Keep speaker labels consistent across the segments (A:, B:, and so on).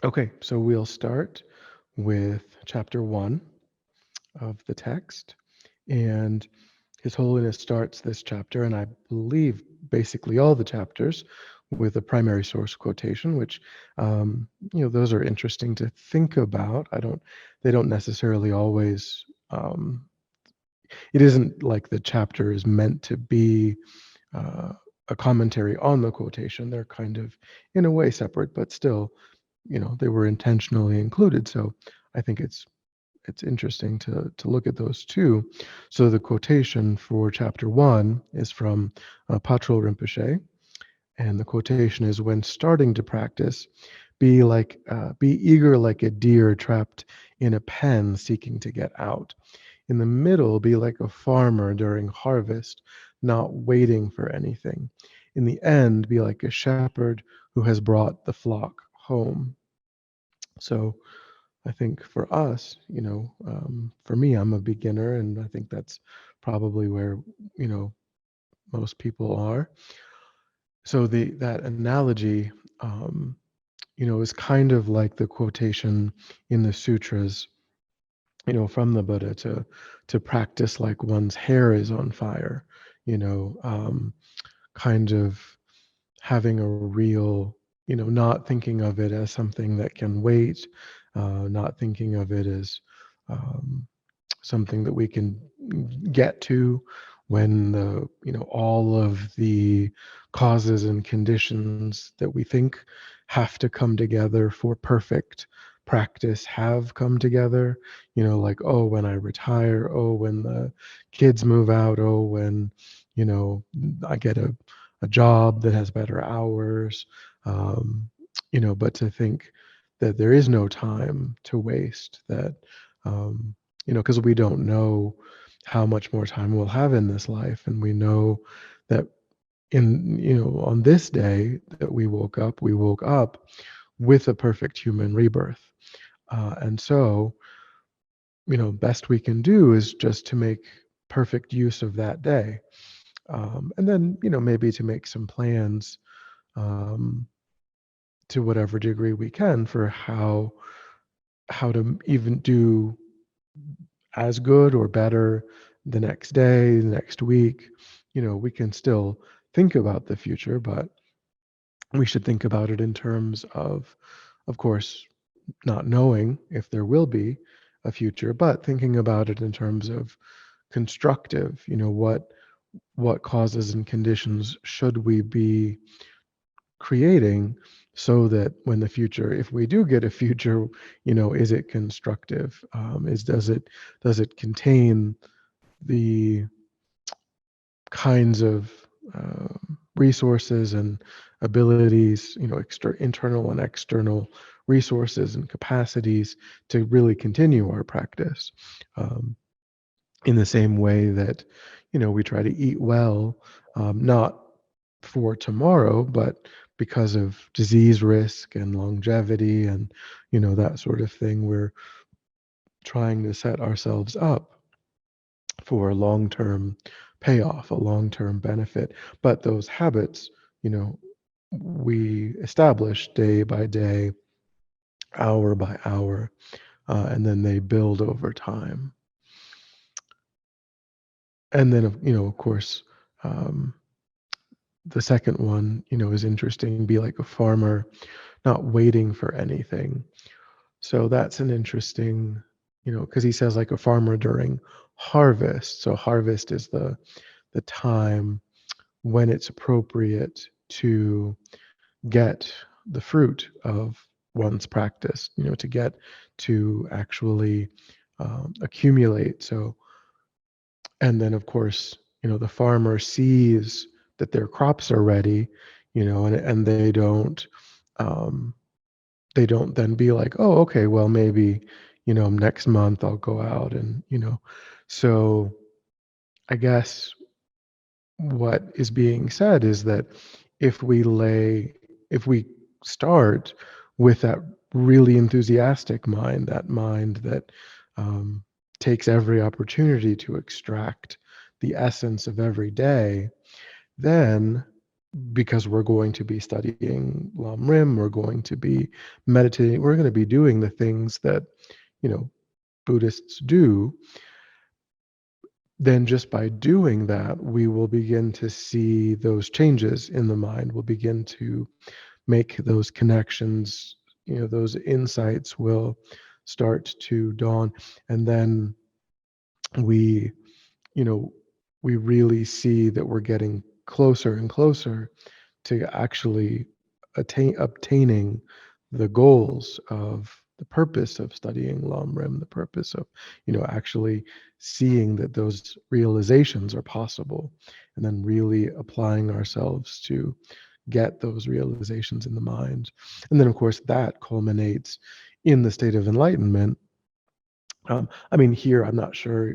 A: Okay, so we'll start with chapter 1 of the text. And His Holiness starts this chapter, and I believe basically all the chapters, with a primary source quotation, which those are interesting to think about. They don't necessarily always. It isn't like the chapter is meant to be uh, a commentary on the quotation. They're kind of, in a way, separate, but still, they were intentionally included. So I think it's interesting to look at those two. So the quotation for chapter 1 is from Patrul Rinpoche, and the quotation is, "When starting to practice, be eager like a deer trapped in a pen seeking to get out. In the middle, be like a farmer during harvest, not waiting for anything. In the end, be like a shepherd who has brought the flock home." So I think for us, for me, I'm a beginner, and I think that's probably where, you know, most people are. So that analogy, is kind of like the quotation in the sutras, from the Buddha to practice like one's hair is on fire, kind of having a real, not thinking of it as something that can wait, not thinking of it as um, something that we can get to when all of the causes and conditions that we think have to come together for perfect practice have come together, like, oh, when I retire, oh, when the kids move out, oh, when you know I get a job that has better hours, um, but to think that there is no time to waste, that um, because we don't know how much more time we'll have in this life. And we know that on this day that we woke up with a perfect human rebirth. And so, best we can do is just to make perfect use of that day. And then, maybe to make some plans um, to whatever degree we can for how to even do as good or better the next day, the next week. We can still think about the future, but we should think about it in terms of course, not knowing if there will be a future, but thinking about it in terms of constructive, what causes and conditions should we be creating so that when the future, if we do get a future, is it constructive? Does it contain the kinds of resources and abilities, internal and external resources and capacities to really continue our practice, in the same way that, we try to eat well, not for tomorrow, but because of disease risk and longevity and, that sort of thing. We're trying to set ourselves up for a long-term payoff, a long-term benefit. But those habits, we establish day by day, hour by hour, and then they build over time. And then, of course, um, the second one, is interesting. Be like a farmer, not waiting for anything. So that's an interesting, because he says like a farmer during harvest. So harvest is the time when it's appropriate to get the fruit of one's practice, to get to actually accumulate. So, and then of course, the farmer sees that their crops are ready, and um, they don't then be like, oh, okay, well, maybe, next month I'll go out and, so I guess what is being said is that if we start with that really enthusiastic mind, that mind that um, takes every opportunity to extract the essence of every day, then because we're going to be studying Lam Rim, we're going to be meditating, we're going to be doing the things that, you know, Buddhists do, then just by doing that, we will begin to see those changes in the mind. We'll begin to make those connections, you know, those insights will start to dawn. And then we, you know, we really see that we're getting closer and closer to actually obtaining the goals of the purpose of studying Lam Rim, the purpose of, you know, actually seeing that those realizations are possible, and then really applying ourselves to get those realizations in the mind. And then, of course, that culminates in the state of enlightenment. I mean, here, I'm not sure,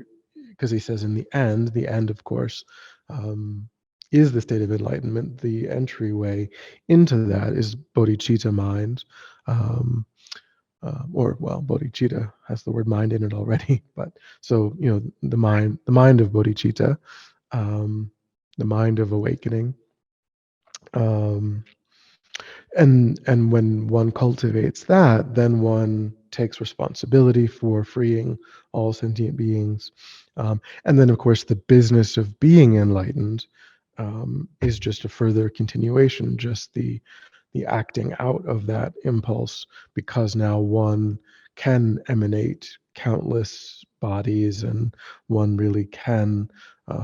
A: because he says in the end, of course, um, is the state of enlightenment. The entryway into that is bodhicitta mind. Um, or well, bodhicitta has the word mind in it already, but so, you know, the mind of bodhicitta, um, the mind of awakening, um, and when one cultivates that, then one takes responsibility for freeing all sentient beings. And then, of course, the business of being enlightened is just a further continuation, just the acting out of that impulse, because now one can emanate countless bodies, and one really can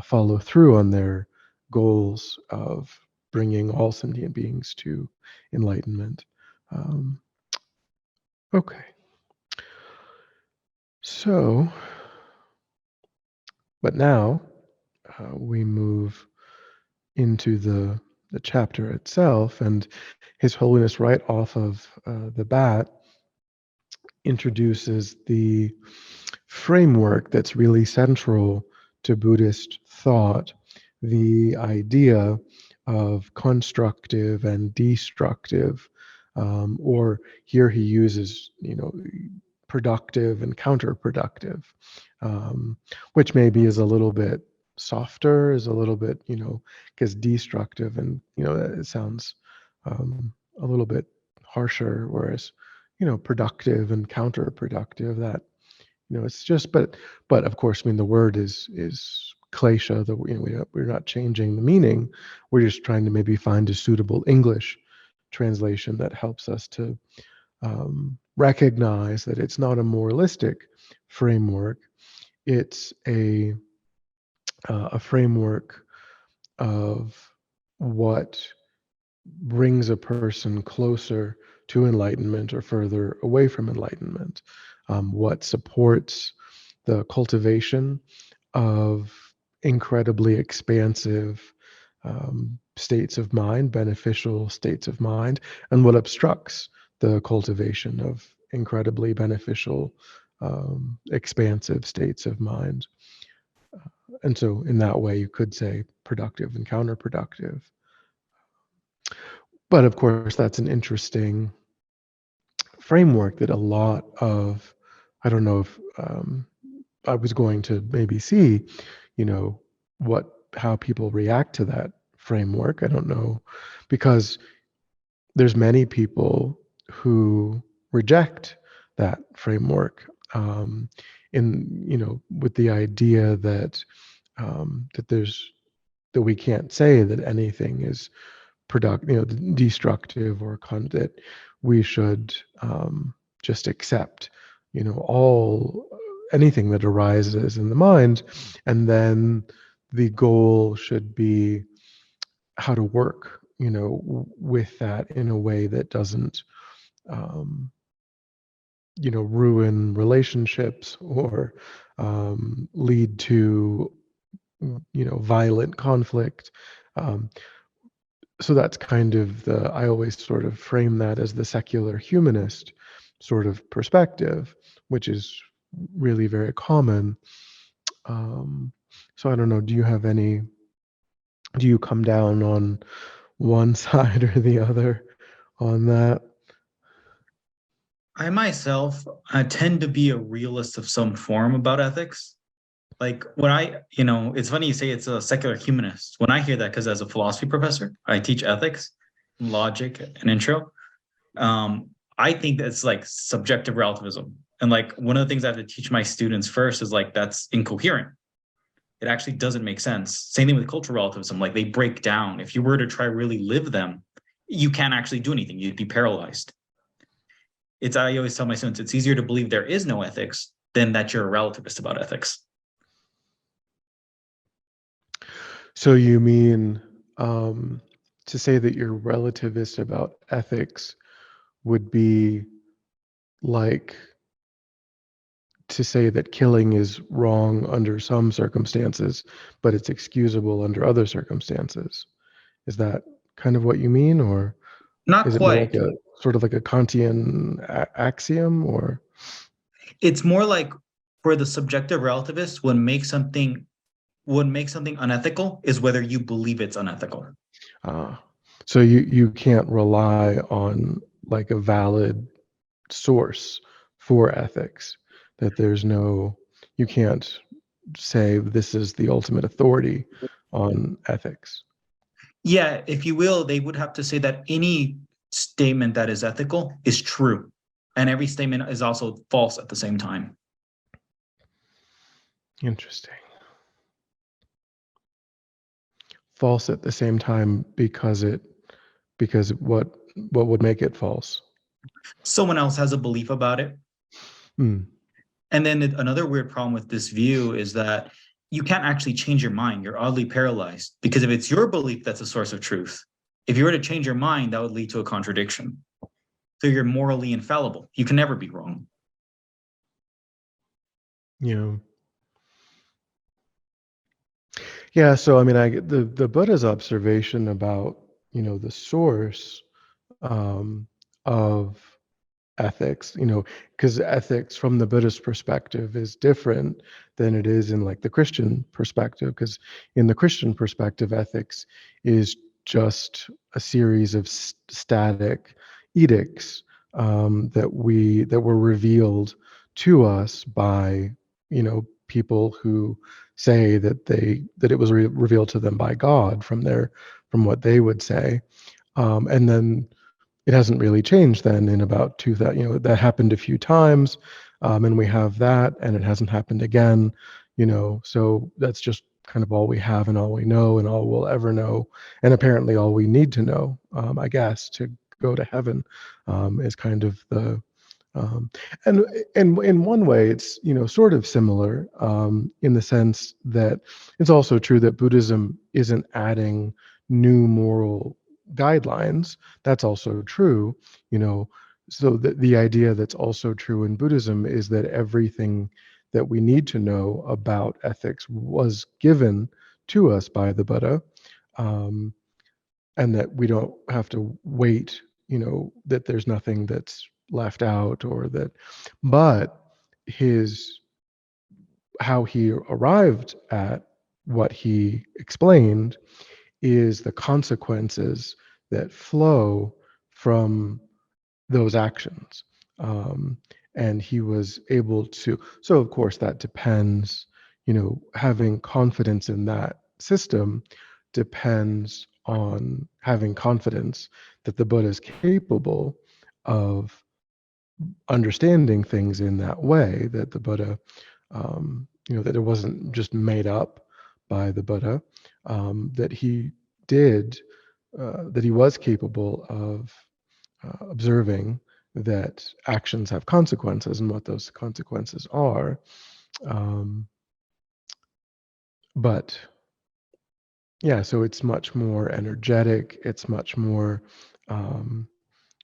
A: follow through on their goals of bringing all sentient beings to enlightenment. Um, okay, so, but now we move into the chapter itself, and His Holiness, right off of the bat, introduces the framework that's really central to Buddhist thought, the idea of constructive and destructive, or here he uses, you know, productive and counterproductive, which maybe is a little bit softer, is a little bit, you know, because destructive, and, you know, it sounds a little bit harsher, whereas, you know, productive and counterproductive, that, you know, it's just, but of course, I mean, the word is klesha, the, you know, we're not changing the meaning, we're just trying to maybe find a suitable English translation that helps us to recognize that it's not a moralistic framework, it's a framework of what brings a person closer to enlightenment or further away from enlightenment, what supports the cultivation of incredibly expansive states of mind, beneficial states of mind, and what obstructs the cultivation of incredibly beneficial, expansive states of mind. And so, in that way, you could say productive and counterproductive. But of course, that's an interesting framework that a lot of, I don't know if I was going to maybe see, you know, what, how people react to that framework. I don't know, because there's many people who reject that framework, in, you know, with the idea that that there's, that we can't say that anything is productive, you know, destructive, or that we should just accept, you know, all, anything that arises in the mind, and then the goal should be how to work, you know, with that in a way that doesn't, um, you know, ruin relationships, or lead to, you know, violent conflict. Um, so that's kind of the, I always sort of frame that as the secular humanist sort of perspective, which is really very common. Um, so I don't know, do you have any, do you come down on one side or the other on that?
B: I myself tend to be a realist of some form about ethics. Like when it's funny you say it's a secular humanist. When I hear that, because as a philosophy professor, I teach ethics, logic, and intro. I think that's like subjective relativism. And like one of the things I have to teach my students first is like that's incoherent. It actually doesn't make sense. Same thing with cultural relativism. Like they break down. If you were to try really live them, you can't actually do anything. You'd be paralyzed. I always tell my students it's easier to believe there is no ethics than that you're a relativist about ethics.
A: So you mean to say that you're relativist about ethics would be like to say that killing is wrong under some circumstances, but it's excusable under other circumstances. Is that kind of what you mean, or
B: Not
A: is it more
B: quite.
A: like a sort of like a Kantian axiom, or
B: It's more like for the subjective relativist, what makes something unethical is whether you believe it's unethical.
A: uh, so you can't rely on like a valid source for ethics, that there's no, you can't say this is the ultimate authority on ethics.
B: Yeah, if you will, they would have to say that any statement that is ethical is true, and every statement is also false at the same time.
A: Interesting. False at the same time because what would make it false?
B: Someone else has a belief about it.
A: Hmm.
B: And then another weird problem with this view is that you can't actually change your mind. You're oddly paralyzed because if it's your belief that's a source of truth, if you were to change your mind, that would lead to a contradiction. So you're morally infallible. You can never be wrong.
A: You know, yeah. So I mean, the Buddha's observation about the source um, of ethics, because ethics from the Buddhist perspective is different than it is in like the Christian perspective. Because in the Christian perspective, ethics is just a series of static edicts that were revealed to us by people who say that it was revealed to them by God from what they would say, and then it hasn't really changed then in about 2000. That happened a few times, and we have that, and it hasn't happened again. So that's just kind of all we have and all we know and all we'll ever know, and apparently all we need to know, I guess, to go to heaven, is kind of the um, and in one way, it's sort of similar, in the sense that it's also true that Buddhism isn't adding new moral guidelines. That's also true, you know. So the idea that's also true in Buddhism is that everything that we need to know about ethics was given to us by the Buddha, um, and that we don't have to wait, that there's nothing that's left out, or that, but his how he arrived at what he explained is the consequences that flow from those actions. Um, and he was able to, so of course, that depends, having confidence in that system depends on having confidence that the Buddha is capable of understanding things in that way, that the Buddha, that it wasn't just made up by the Buddha, that he did, that he was capable of observing that actions have consequences and what those consequences are. Um, but yeah, so it's much more energetic. It's much more, um,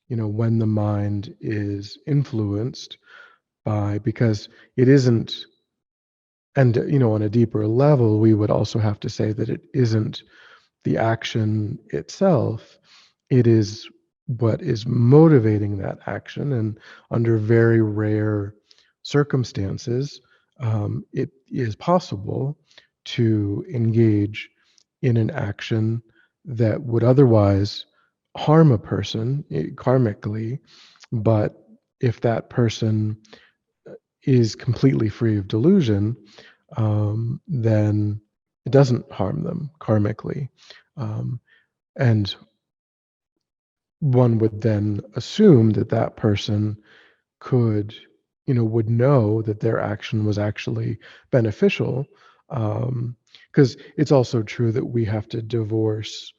A: when the mind is influenced by, because it isn't, and on a deeper level, we would also have to say that it isn't the action itself, it is what is motivating that action. And under very rare circumstances, it is possible to engage in an action that would otherwise harm a person, karmically. But if that person is completely free of delusion, then it doesn't harm them karmically. Um, and one would then assume that that person could, would know that their action was actually beneficial. Because it's also true that we have to divorce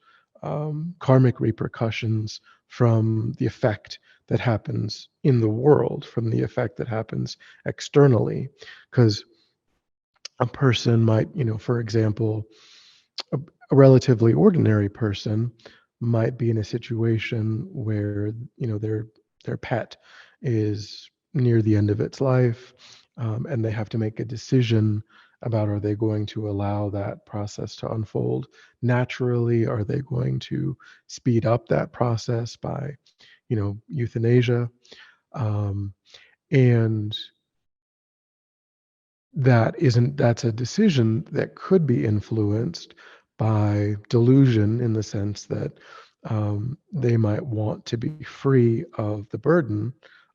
A: karmic repercussions from the effect that happens in the world, from the effect that happens externally. Because a person might, for example, a, a relatively ordinary person might be in a situation where their pet is near the end of its life, and they have to make a decision about, are they going to allow that process to unfold naturally? Are they going to speed up that process by euthanasia? um, and that's a decision that could be influenced by delusion, in the sense that they might want to be free of the burden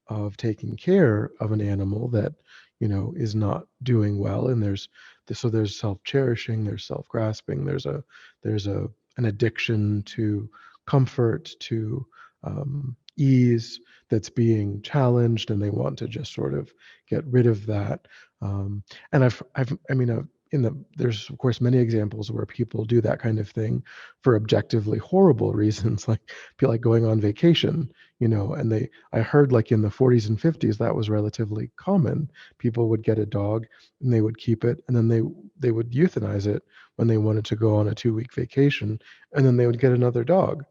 A: of taking care of an animal that is not doing well. And there's self-cherishing, there's self-grasping, there's an addiction to comfort, to ease, that's being challenged, and they want to just sort of get rid of that. And I mean, there's of course many examples where people do that kind of thing for objectively horrible reasons, like feel like going on vacation, and I heard like in the 40s and 50s that was relatively common. People would get a dog and they would keep it, and then they would euthanize it when they wanted to go on a 2-week vacation, and then they would get another dog.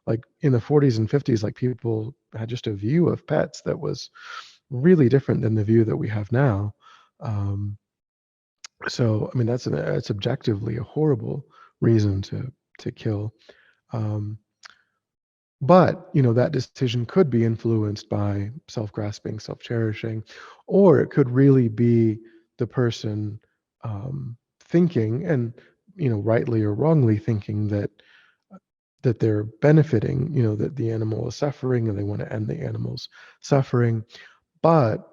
A: Like in the 40s and 50s, like people had just a view of pets that was really different than the view that we have now. Um, so I mean, it's objectively a horrible reason to kill. Um, but that decision could be influenced by self-grasping, self-cherishing, or it could really be the person thinking, and rightly or wrongly thinking, that they're benefiting, that the animal is suffering and they want to end the animal's suffering. But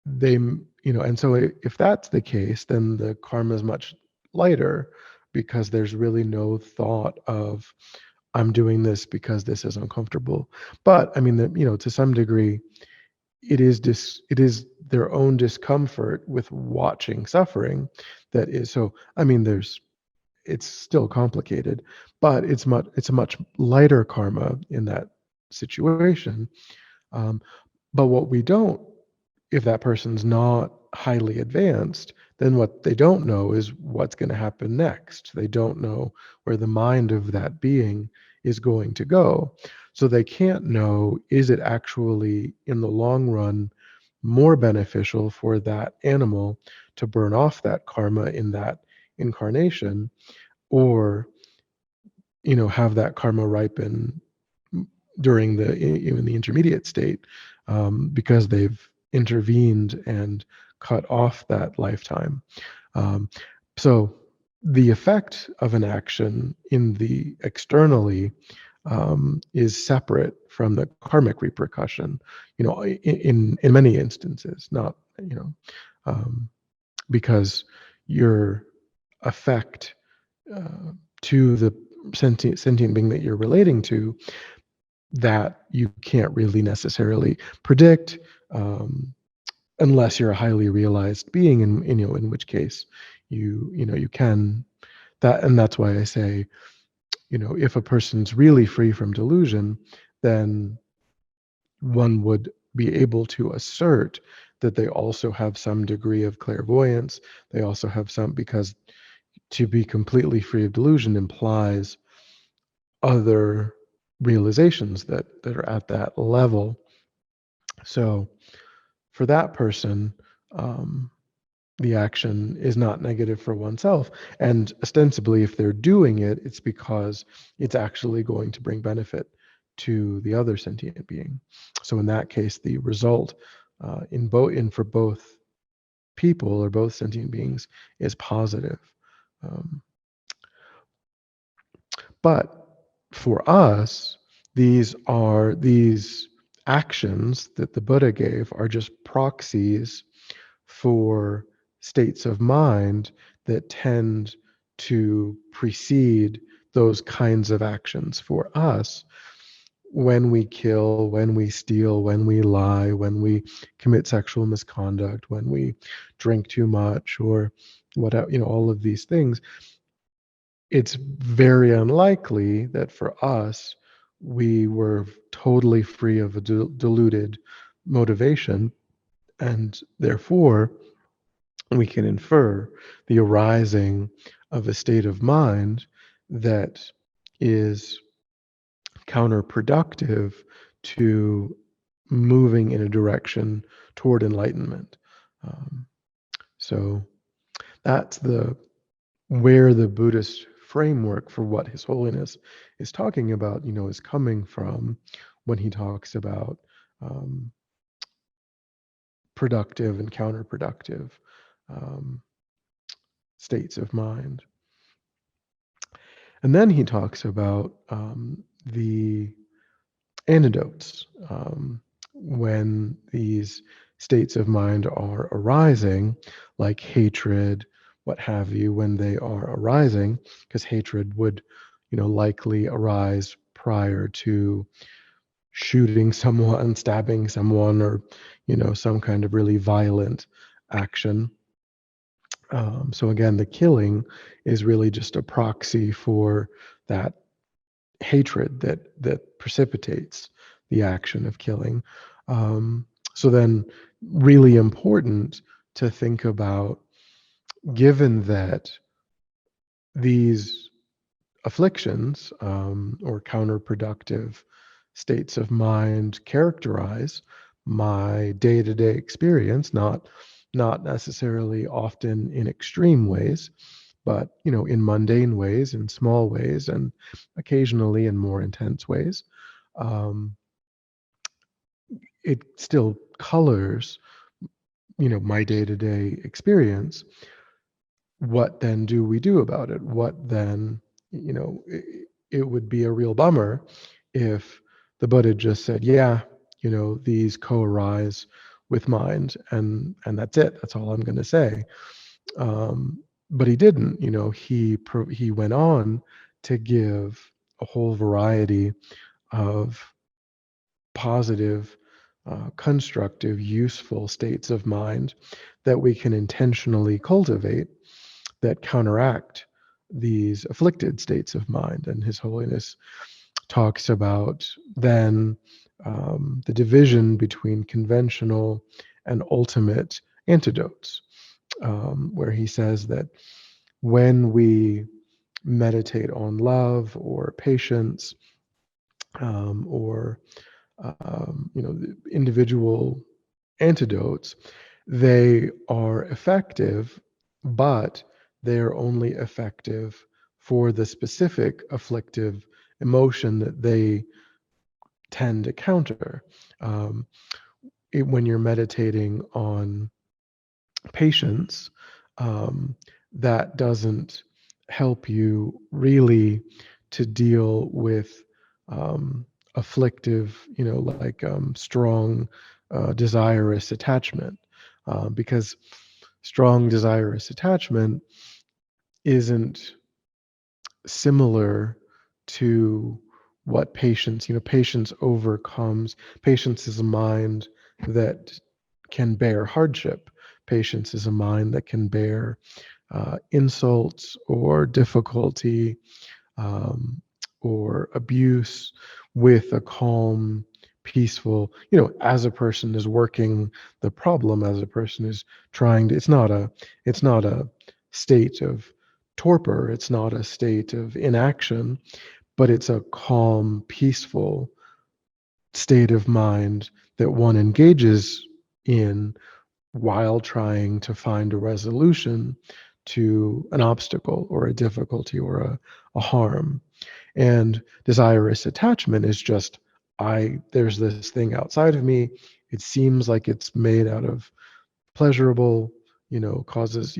A: and so if that's the case, then the karma is much lighter, because there's really no thought of, I'm doing this because this is uncomfortable. But I mean, to some degree, it is their own discomfort with watching suffering that is. So I mean, it's still complicated, but it's a much lighter karma in that situation. Um, but what we don't, if that person's not highly advanced, then what they don't know is what's going to happen next. They don't know where the mind of that being is going to go. So they can't know, is it actually in the long run more beneficial for that animal to burn off that karma in that incarnation, or have that karma ripen during even the intermediate state, because they've intervened and cut off that lifetime. Um, so the effect of an action in the externally is separate from the karmic repercussion. In many instances, not um, because your effect to the sentient being that you're relating to, that you can't really necessarily predict, unless you're a highly realized being, in which case you can. That's why I say, if a person's really free from delusion, then one would be able to assert that they also have some degree of clairvoyance. They also have some, because to be completely free of delusion implies other realizations that are at that level. So for that person, um, the action is not negative for oneself. And ostensibly, if they're doing it, it's because it's actually going to bring benefit to the other sentient being. So in that case, the result for both people, or both sentient beings, is positive. Um, but for us, these actions that the Buddha gave are just proxies for states of mind that tend to precede those kinds of actions for us when we kill, when we steal, when we lie, when we commit sexual misconduct, when we drink too much, or whatever, all of these things. It's very unlikely that for us, we were totally free of a deluded motivation, and therefore we can infer the arising of a state of mind that is counterproductive to moving in a direction toward enlightenment. Um, so that's the where the Buddhist framework for what His Holiness is talking about, is coming from when he talks about um, productive and counterproductive um, states of mind. And then he talks about the anecdotes when these states of mind are arising, like hatred, what have you, when they are arising, because hatred would, likely arise prior to shooting someone, stabbing someone, or, some kind of really violent action. So again, the killing is really just a proxy for that hatred that precipitates the action of killing. So then, really important to think about, given that these afflictions or counterproductive states of mind characterize my day-to-day experience, not necessarily often in extreme ways, but in mundane ways, in small ways, and occasionally in more intense ways. um, it still colors my day-to-day experience. What then do we do about it? What then, it would be a real bummer if the Buddha just said, yeah, these co-arise with mind, and that's it. That's all I'm going to say. But he didn't. He went on to give a whole variety of positive, constructive, useful states of mind that we can intentionally cultivate that counteract these afflicted states of mind. And His Holiness talks about then the division between conventional and ultimate antidotes, where he says that when we meditate on love or patience, or the individual antidotes, they are effective, but they're only effective for the specific afflictive emotion that they tend to counter. Um, when you're meditating on patience, that doesn't help you really to deal with afflictive, like strong, desirous attachment, because strong, desirous attachment isn't similar to what patience, patience overcomes. Patience is a mind that can bear hardship. Patience is a mind that can bear insults or difficulty, um, or abuse with a calm, peaceful, as a person is working the problem, as a person is trying to, it's not a state of torpor, it's not a state of inaction, but it's a calm, peaceful state of mind that one engages in while trying to find a resolution to an obstacle or a difficulty or a harm. And desirous attachment is just, there's this thing outside of me. It seems like it's made out of pleasurable, causes,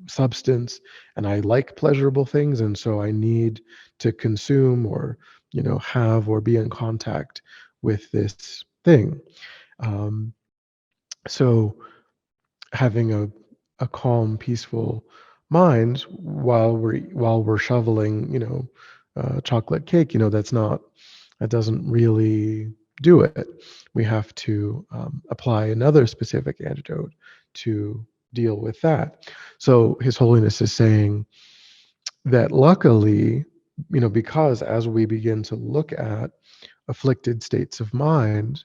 A: substance, and I like pleasurable things. And so I need to consume or, have or be in contact with this thing. Um, so having a calm, peaceful mind while we're shoveling, chocolate cake. That doesn't really do it. We have to apply another specific antidote to deal with that. So His Holiness is saying that luckily, because as we begin to look at afflicted states of mind,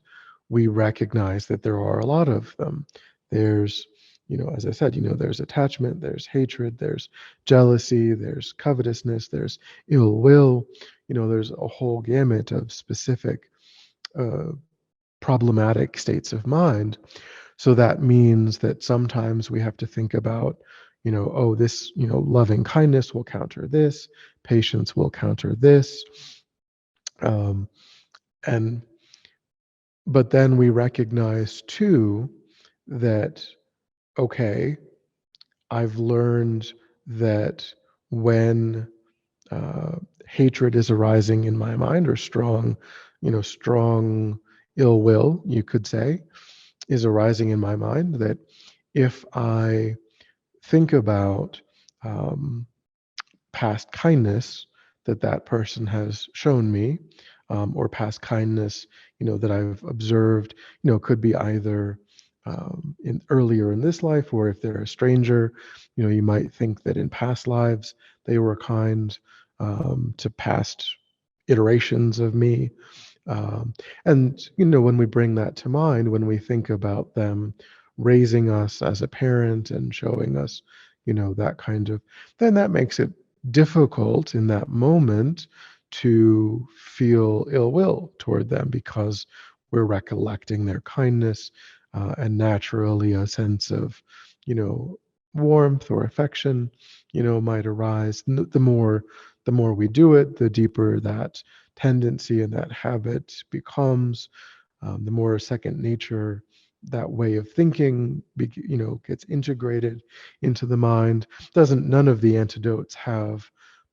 A: we recognize that there are a lot of them. There's, as I said, there's attachment, there's hatred, there's jealousy, there's covetousness, there's ill will. There's a whole gamut of specific uh, problematic states of mind. So that means that sometimes we have to think about, oh, this, loving kindness will counter this, patience will counter this. Um, and But then we recognize too that, okay, I've learned that when hatred is arising in my mind, or strong ill will, you could say, is arising in my mind, that if I think about um, past kindness that person has shown me, or past kindness, that I've observed, could be either in earlier in this life, or if they're a stranger, you might think that in past lives they were kind to past iterations of me. And when we bring that to mind, when we think about them raising us as a parent and showing us, that kind of, then that makes it difficult in that moment to feel ill will toward them, because we're recollecting their kindness, and naturally a sense of, you know, warmth or affection, might arise. The more we do it, the deeper that tendency and that habit becomes. The more second nature that way of thinking, gets integrated into the mind. Doesn't None of the antidotes have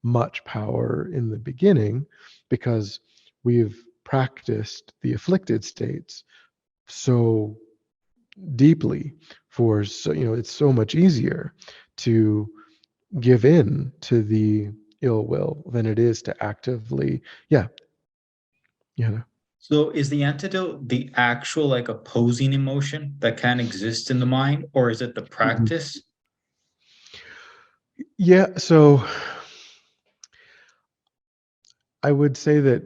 A: much power in the beginning, because we've practiced the afflicted states so deeply, it's so much easier to give in to the ill will than it is to actively, yeah, you know.
B: So is the antidote the actual like opposing emotion that can exist in the mind, or is it the
A: Mhm.
B: practice?
A: Yeah, so I would say that,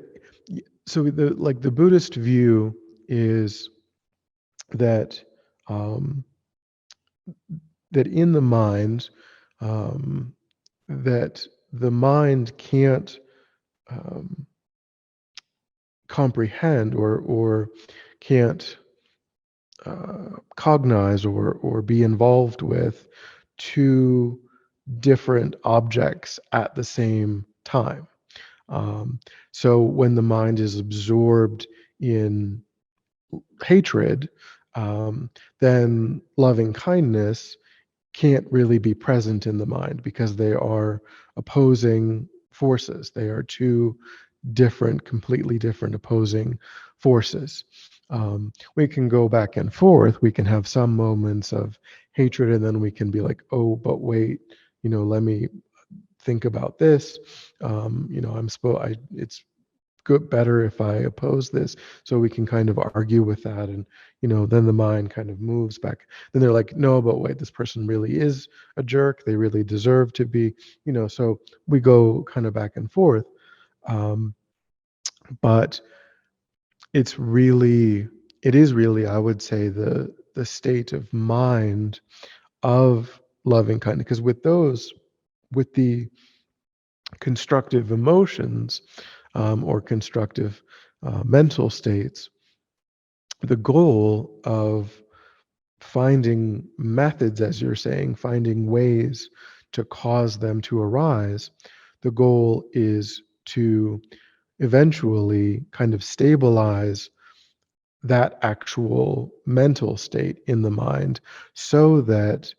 A: the Buddhist view is that, um, that in the mind, um, that the mind can't um, comprehend, or can't cognize, or be involved with two different objects at the same time. Um, so when the mind is absorbed in hatred, um, then loving kindness can't really be present in the mind, because they are opposing forces. They are two different, completely different opposing forces. We can go back and forth. We can have some moments of hatred, and then we can be like, oh, but wait, let me think about this. It's good, better if I oppose this. So we can kind of argue with that, and then the mind kind of moves back. Then they're like, no, but wait, this person really is a jerk. They really deserve to be, So we go kind of back and forth. Um, but it is really, I would say, the state of mind of loving kindness, because with the constructive emotions, or constructive mental states, the goal of finding methods, as you're saying, finding ways to cause them to arise, the goal is to eventually kind of stabilize that actual mental state in the mind, so that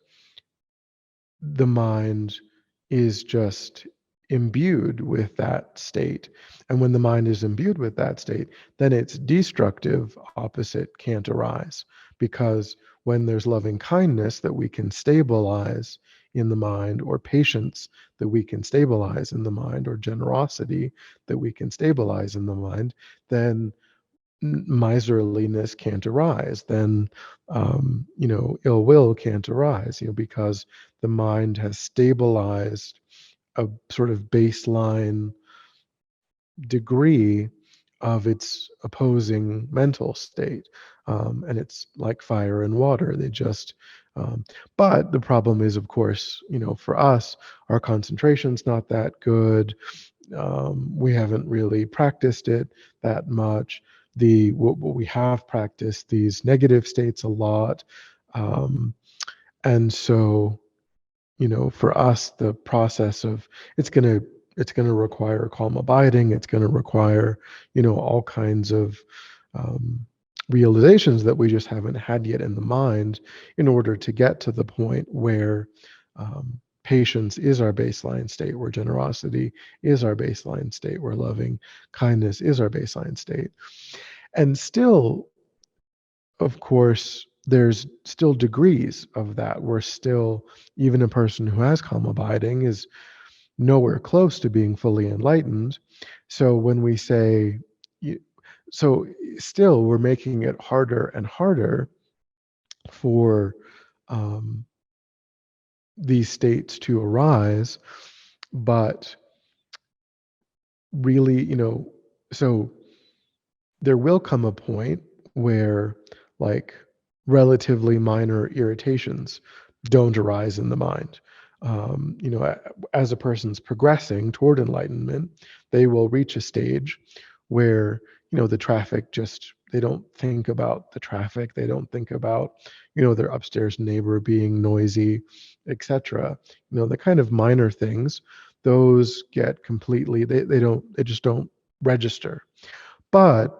A: the mind is just imbued with that state. And when the mind is imbued with that state, then its destructive opposite can't arise, because when there's loving kindness that we can stabilize in the mind, or patience that we can stabilize in the mind, or generosity that we can stabilize in the mind, then miserliness can't arise. Then ill will can't arise, because the mind has stabilized a sort of baseline degree of its opposing mental state. And it's like fire and water. They just, but the problem is, of course, for us, our concentration's not that good. We haven't really practiced it that much. What we have practiced these negative states a lot. Um, and so for us, the process of it's going to it's going to require calm abiding. It's going to require all kinds of um, realizations that we just haven't had yet in the mind, in order to get to the point where patience is our baseline state, where generosity is our baseline state, where loving kindness is our baseline state. And still, of course, there's still degrees of that. We're still, even a person who has calm abiding is nowhere close to being fully enlightened. So when we say, you- so still we're making it harder and harder for um, these states to arise. But really, so there will come a point where, like, relatively minor irritations don't arise in the mind. As a person's progressing toward enlightenment, they will reach a stage where the traffic just, they don't think about the traffic, they don't think about their upstairs neighbor being noisy, etc. The kind of minor things, those get completely, they just don't register. But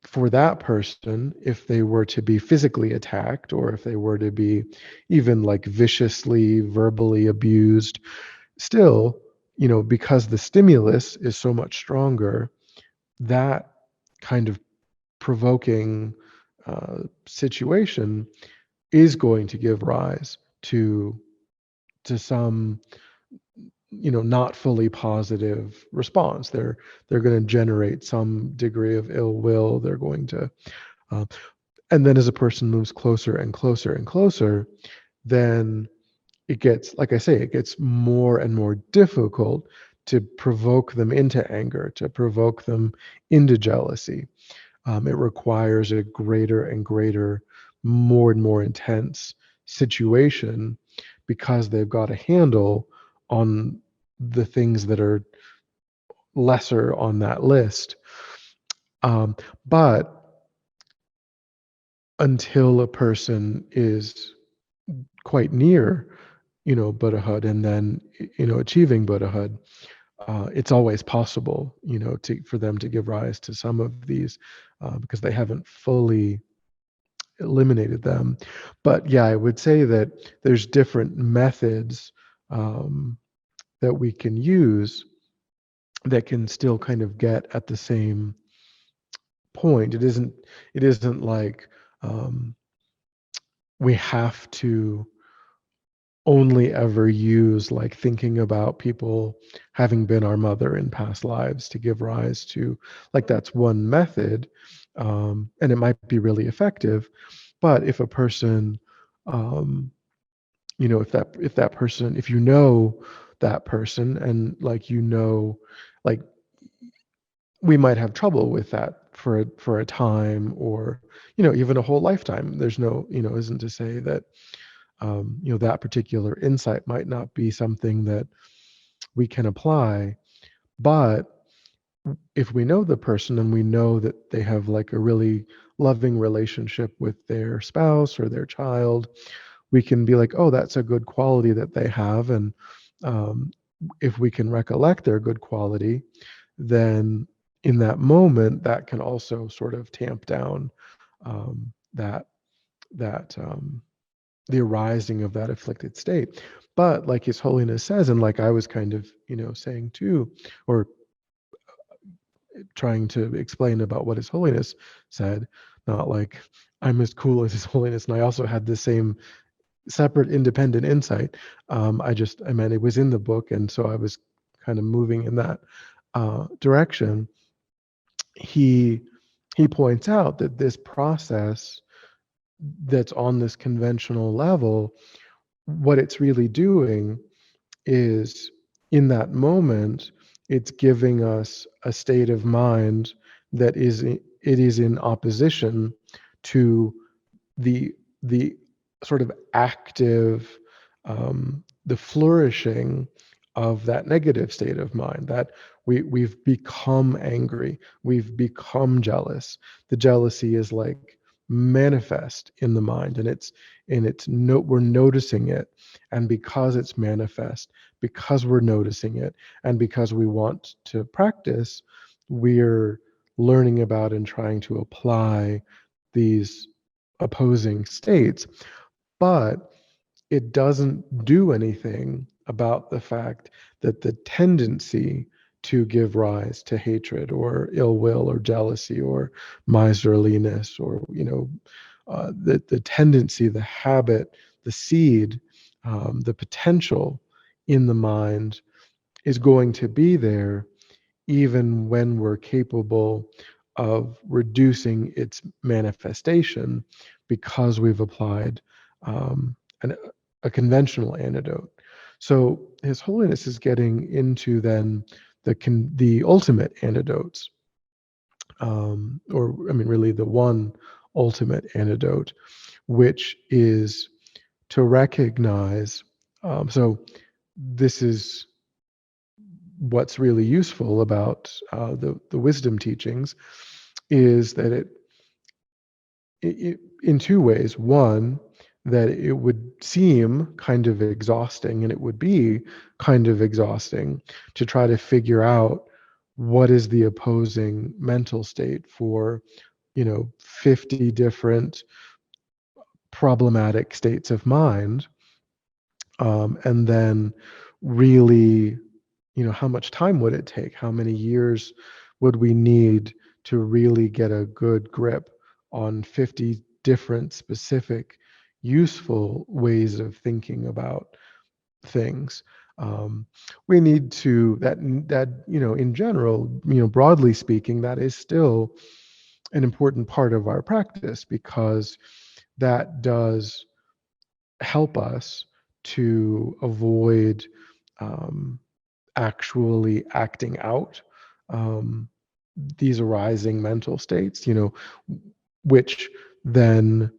A: for that person, if they were to be physically attacked, or if they were to be even like viciously verbally abused, still, because the stimulus is so much stronger, that kind of provoking situation is going to give rise to some not fully positive response. They're going to generate some degree of ill will. They're going to uh, and then as a person moves closer and closer and closer, then it gets, like I say, it gets more and more difficult to provoke them into anger, to provoke them into jealousy. It requires a greater and greater, more and more intense situation, because they've got a handle on the things that are lesser on that list. But until a person is quite near, Buddhahood, and then achieving Buddhahood, it's always possible, for them to give rise to some of these, because they haven't fully eliminated them. But yeah, I would say that there's different methods that we can use that can still kind of get at the same point. It isn't like um, we have to only ever use, like, thinking about people having been our mother in past lives to give rise to, like, that's one method, and it might be really effective. But if a person, um, if that person, if that person, and, like, like, we might have trouble with that for a time, or even a whole lifetime. There's no, isn't to say that that particular insight might not be something that we can apply. But if we know the person, and we know that they have, like, a really loving relationship with their spouse or their child, we can be like, oh, that's a good quality that they have. And um, if we can recollect their good quality, then in that moment, that can also sort of tamp down that the arising of that afflicted state. But like His Holiness says, and like I was kind of, saying too, or trying to explain about what His Holiness said, not like I'm as cool as His Holiness, and I also had the same separate independent insight. I mean, it was in the book, and so I was kind of moving in that direction. He he points out that this process that's on this conventional level, what it's really doing is, in that moment, it's giving us a state of mind that it is in opposition to the sort of active, the flourishing of that negative state of mind, that we've become angry, we've become jealous. The jealousy is like manifest in the mind, and it's no, we're noticing it. And because it's manifest, because we're noticing it, and because we want to practice, we're learning about and trying to apply these opposing states. But it doesn't do anything about the fact that the tendency to give rise to hatred or ill will or jealousy or miserliness, or the tendency, the habit, the seed, the potential in the mind is going to be there, even when we're capable of reducing its manifestation, because we've applied um, an, a conventional antidote. So His Holiness is getting into then the ultimate antidotes, or I mean, really the one ultimate antidote, which is to recognize. So this is what's really useful about the wisdom teachings, is that it in two ways. One, that it would seem kind of exhausting, and it would be kind of exhausting to try to figure out what is the opposing mental state for 50 different problematic states of mind, and then really, how much time would it take? How many years would we need to really get a good grip on 50 different specific useful ways of thinking about things? Um, we need to that in general, broadly speaking, that is still an important part of our practice, because that does help us to avoid um, actually acting out um, these arising mental states, which then,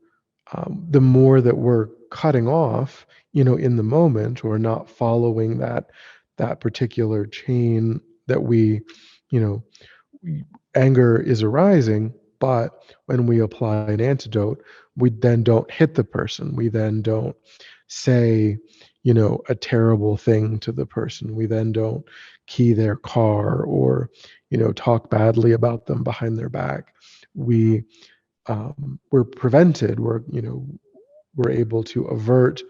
A: the more that we're cutting off, in the moment, or not following that particular chain that you know, anger is arising. But when we apply an antidote, we then don't hit the person. We then don't say, a terrible thing to the person. We then don't key their car, or, talk badly about them behind their back. We're prevented. We're able to avert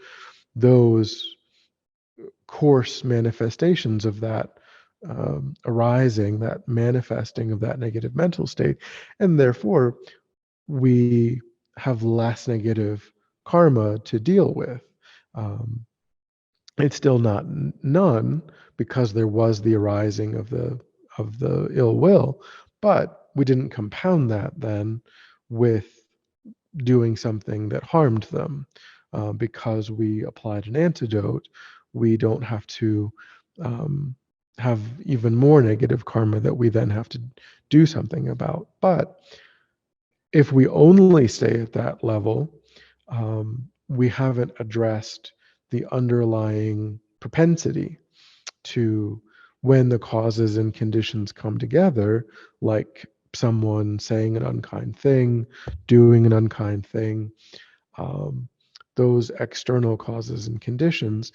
A: those coarse manifestations of that, arising, that manifesting of that negative mental state, and therefore we have less negative karma to deal with. Um, it's still not none, because there was the arising of the ill will, but we didn't compound that then with doing something that harmed them. Because we applied an antidote, we don't have to um, have even more negative karma that we then have to do something about. But if we only stay at that level, we haven't addressed the underlying propensity to, when the causes and conditions come together, like someone saying an unkind thing, doing an unkind thing, um, those external causes and conditions,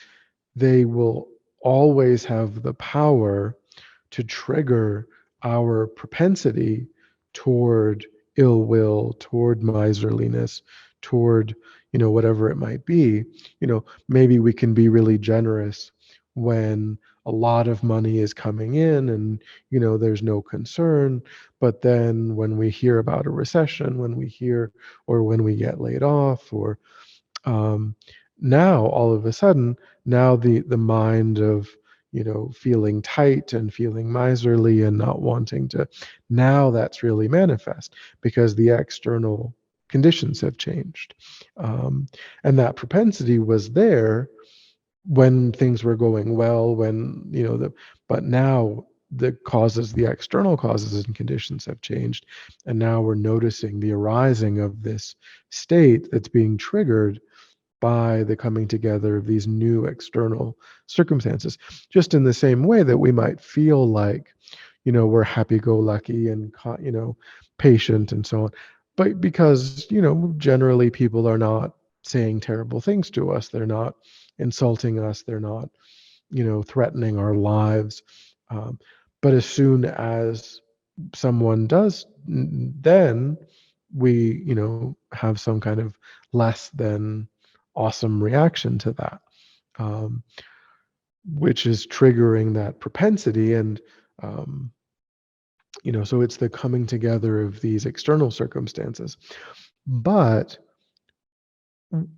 A: they will always have the power to trigger our propensity toward ill will, toward miserliness, toward, whatever it might be. Maybe we can be really generous when a lot of money is coming in, and there's no concern. But then when we hear about a recession, when we hear, or when we get laid off, or um, now all of a sudden, now the mind of feeling tight and feeling miserly and not wanting to, now that's really manifest because the external conditions have changed. And that propensity was there when things were going well, when but now the external causes and conditions have changed, and now we're noticing the arising of this state that's being triggered by the coming together of these new external circumstances. Just in the same way that we might feel like we're happy-go-lucky and patient and so on, but because generally people are not saying terrible things to us, they're not insulting us, they're not threatening our lives. um, but as soon as someone does, then we have some kind of less than awesome reaction to that, um, which is triggering that propensity. And um, so it's the coming together of these external circumstances. But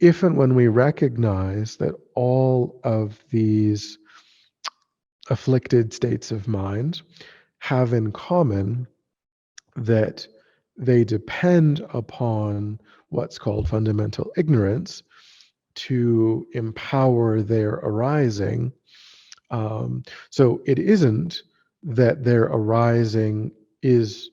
A: if and when we recognize that all of these afflicted states of mind have in common that they depend upon what's called fundamental ignorance to empower their arising. So it isn't that their arising is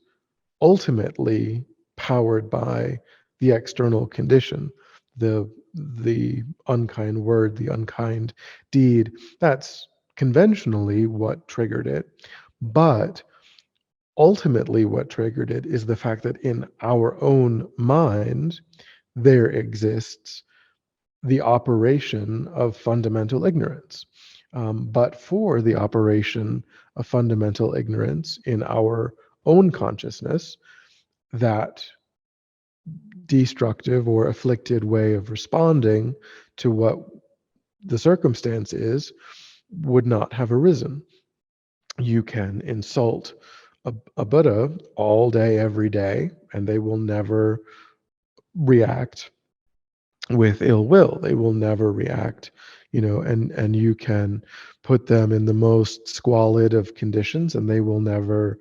A: ultimately powered by the external condition, the unkind word, the unkind deed. That's conventionally what triggered it. But ultimately, what triggered it is the fact that in our own mind, there exists the operation of fundamental ignorance. But for the operation of fundamental ignorance in our own consciousness, that destructive or afflicted way of responding to what the circumstance is would not have arisen. You can insult a Buddha all day, every day, and they will never react with ill will. They will never react, and you can put them in the most squalid of conditions, and they will never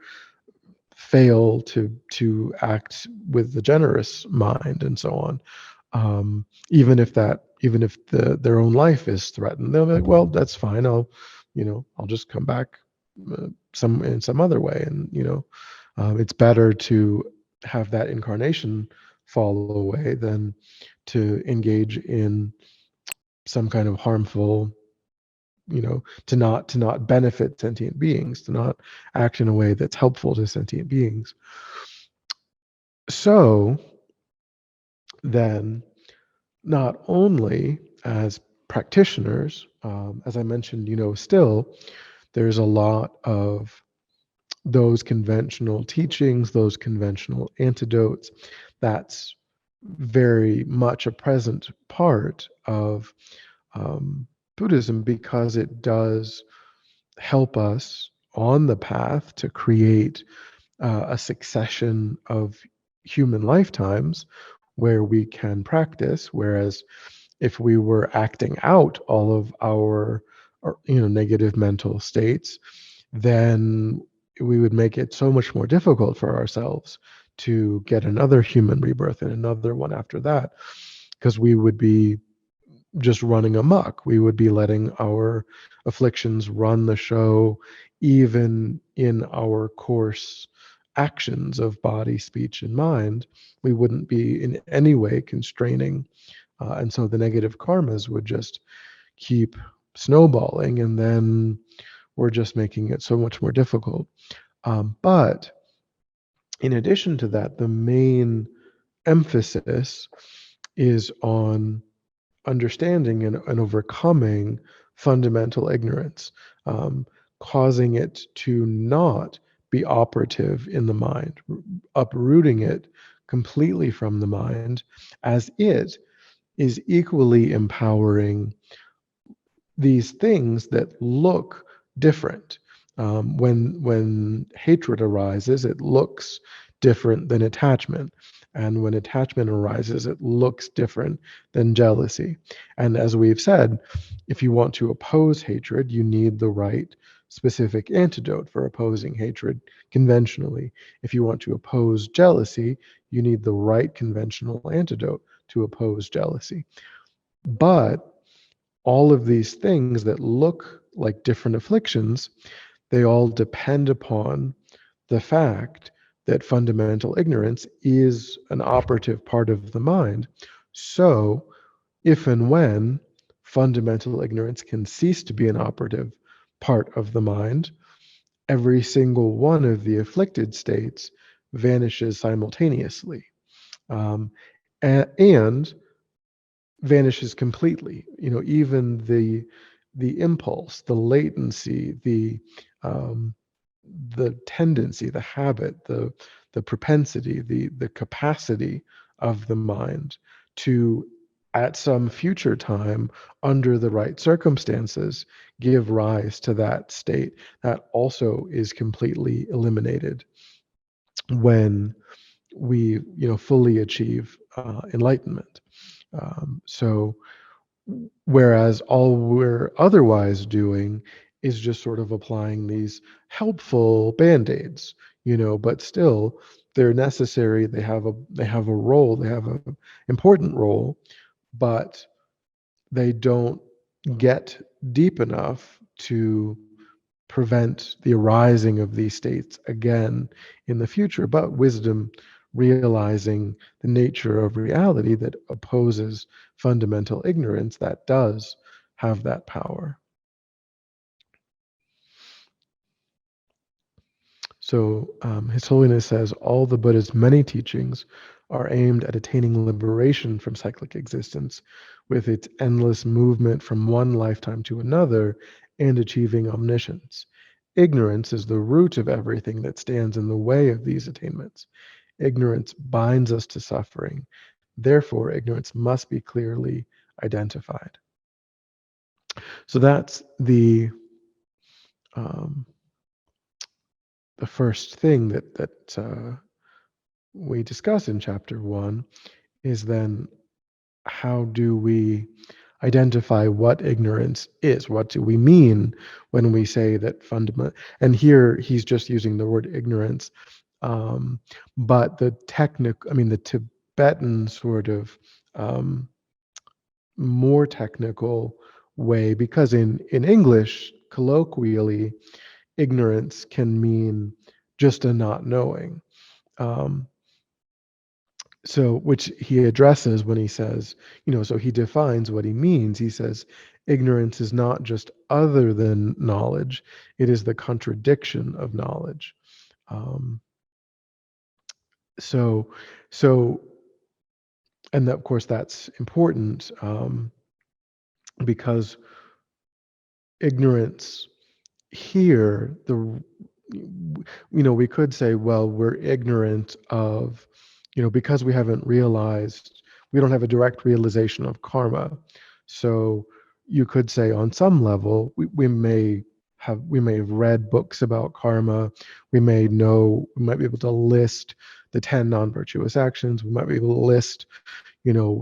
A: fail to act with the generous mind and so on. Even if their own life is threatened, they'll be like, well, that's fine. I'll just come back some other way. And it's better to have that incarnation fall away than to engage in some kind of harmful, to not benefit sentient beings, to not act in a way that's helpful to sentient beings. So then, not only as practitioners, as I mentioned, still there's a lot of those conventional teachings, those conventional antidotes. That's very much a present part of Buddhism, because it does help us on the path to create a succession of human lifetimes where we can practice. Whereas if we were acting out all of our negative mental states, then we would make it so much more difficult for ourselves to get another human rebirth and another one after that, because we would be just running amok. We would be letting our afflictions run the show, even in our coarse actions of body, speech, and mind. We wouldn't be in any way constraining. And so the negative karmas would just keep snowballing, and then we're just making it so much more difficult. But in addition to that, the main emphasis is on understanding and overcoming fundamental ignorance, causing it to not be operative in the mind, uprooting it completely from the mind, as it is equally empowering these things that look different. When hatred arises, it looks different than attachment. And when attachment arises, it looks different than jealousy. And as we've said, if you want to oppose hatred, you need the right specific antidote for opposing hatred conventionally. If you want to oppose jealousy, you need the right conventional antidote to oppose jealousy. But all of these things that look like different afflictions, they all depend upon the fact that fundamental ignorance is an operative part of the mind. So, if and when fundamental ignorance can cease to be an operative part of the mind, every single one of the afflicted states vanishes simultaneously. Um, and vanishes completely. Even the impulse, the latency, um, the tendency, the habit, the propensity, the capacity of the mind to, at some future time, under the right circumstances, give rise to that state, that also is completely eliminated when we fully achieve enlightenment. So whereas all we're otherwise doing is just sort of applying these helpful band-aids, but still they're necessary. They have a role, they have an important role, but they don't get deep enough to prevent the arising of these states again in the future. But wisdom, realizing the nature of reality that opposes fundamental ignorance, that does have that power. So His Holiness says all the Buddha's many teachings are aimed at attaining liberation from cyclic existence, with its endless movement from one lifetime to another and achieving omniscience. Ignorance is the root of everything that stands in the way of these attainments. Ignorance binds us to suffering. Therefore, ignorance must be clearly identified. So that's um, the first thing that we discuss in chapter 1 is then how do we identify what ignorance is? What do we mean when we say that fundamental? And here he's just using the word ignorance, but the Tibetan sort of um, more technical way, because in English, colloquially, ignorance can mean just a not knowing. Um, so which he addresses when he says, so he defines what he means. He says ignorance is not just other than knowledge, it is the contradiction of knowledge. um, so so and of course that's important, because ignorance here, we could say, well, we're ignorant of, because we don't have a direct realization of karma. So you could say on some level, we may have read books about karma. We might be able to list the 10 non-virtuous actions. We might be able to list,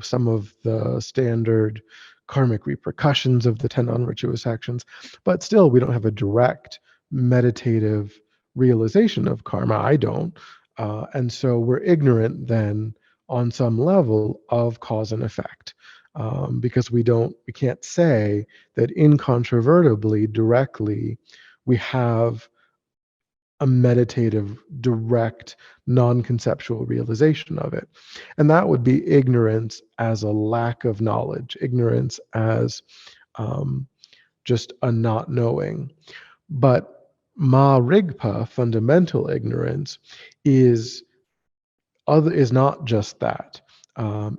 A: some of the standard karmic repercussions of the 10 non-virtuous actions, but still we don't have a direct meditative realization of karma. I don't. And so we're ignorant then on some level of cause and effect, because we can't say that incontrovertibly, directly, we have a meditative, direct, non-conceptual realization of it. And that would be ignorance as a lack of knowledge, ignorance as just a not knowing. But Ma Rigpa, fundamental ignorance, is not just that.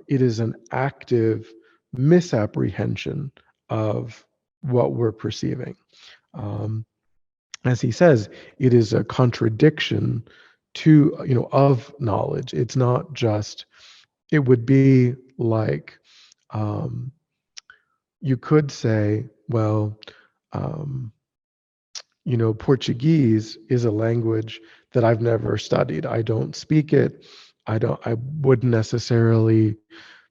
A: It is an active misapprehension of what we're perceiving. Um, as he says, it is a contradiction of knowledge. It's not just. It would be like, you could say, well, um, Portuguese is a language that I've never studied. I don't speak it. I wouldn't necessarily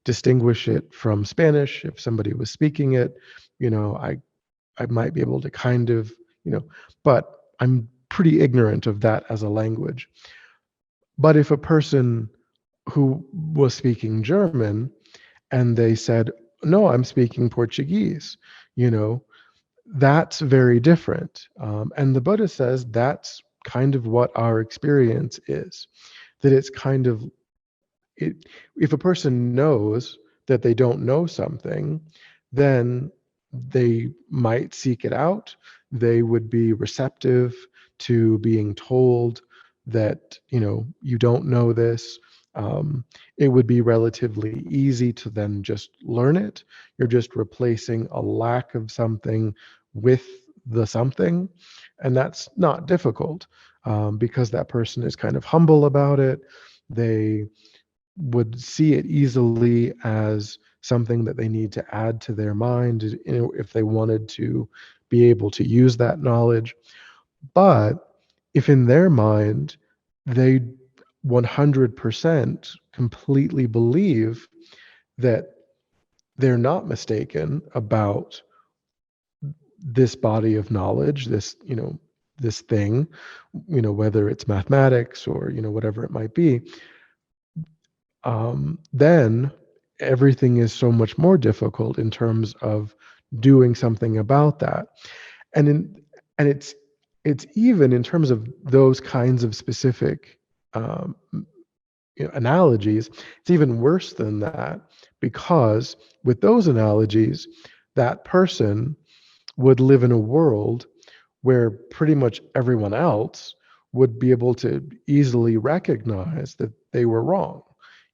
A: distinguish it from Spanish if somebody was speaking it. I might be able to kind of, but I'm pretty ignorant of that as a language. But if a person who was speaking German and they said, "No, I'm speaking Portuguese," you know, that's very different. And the Buddha says that's kind of what our experience is. That it's kind of it. If a person knows that they don't know something, then they might seek it out. They would be receptive to being told that you don't know this. It would be relatively easy to then just learn it. You're just replacing a lack of something with the something, and that's not difficult, because that person is kind of humble about it. They would see it easily as something that they need to add to their mind, if they wanted to be able to use that knowledge. But if in their mind they 100% completely believe that they're not mistaken about this body of knowledge, this thing, whether it's mathematics or whatever it might be, then everything is so much more difficult in terms of doing something about that. And in and it's even in terms of those kinds of specific, um, analogies, it's even worse than that, because with those analogies, that person would live in a world where pretty much everyone else would be able to easily recognize that they were wrong.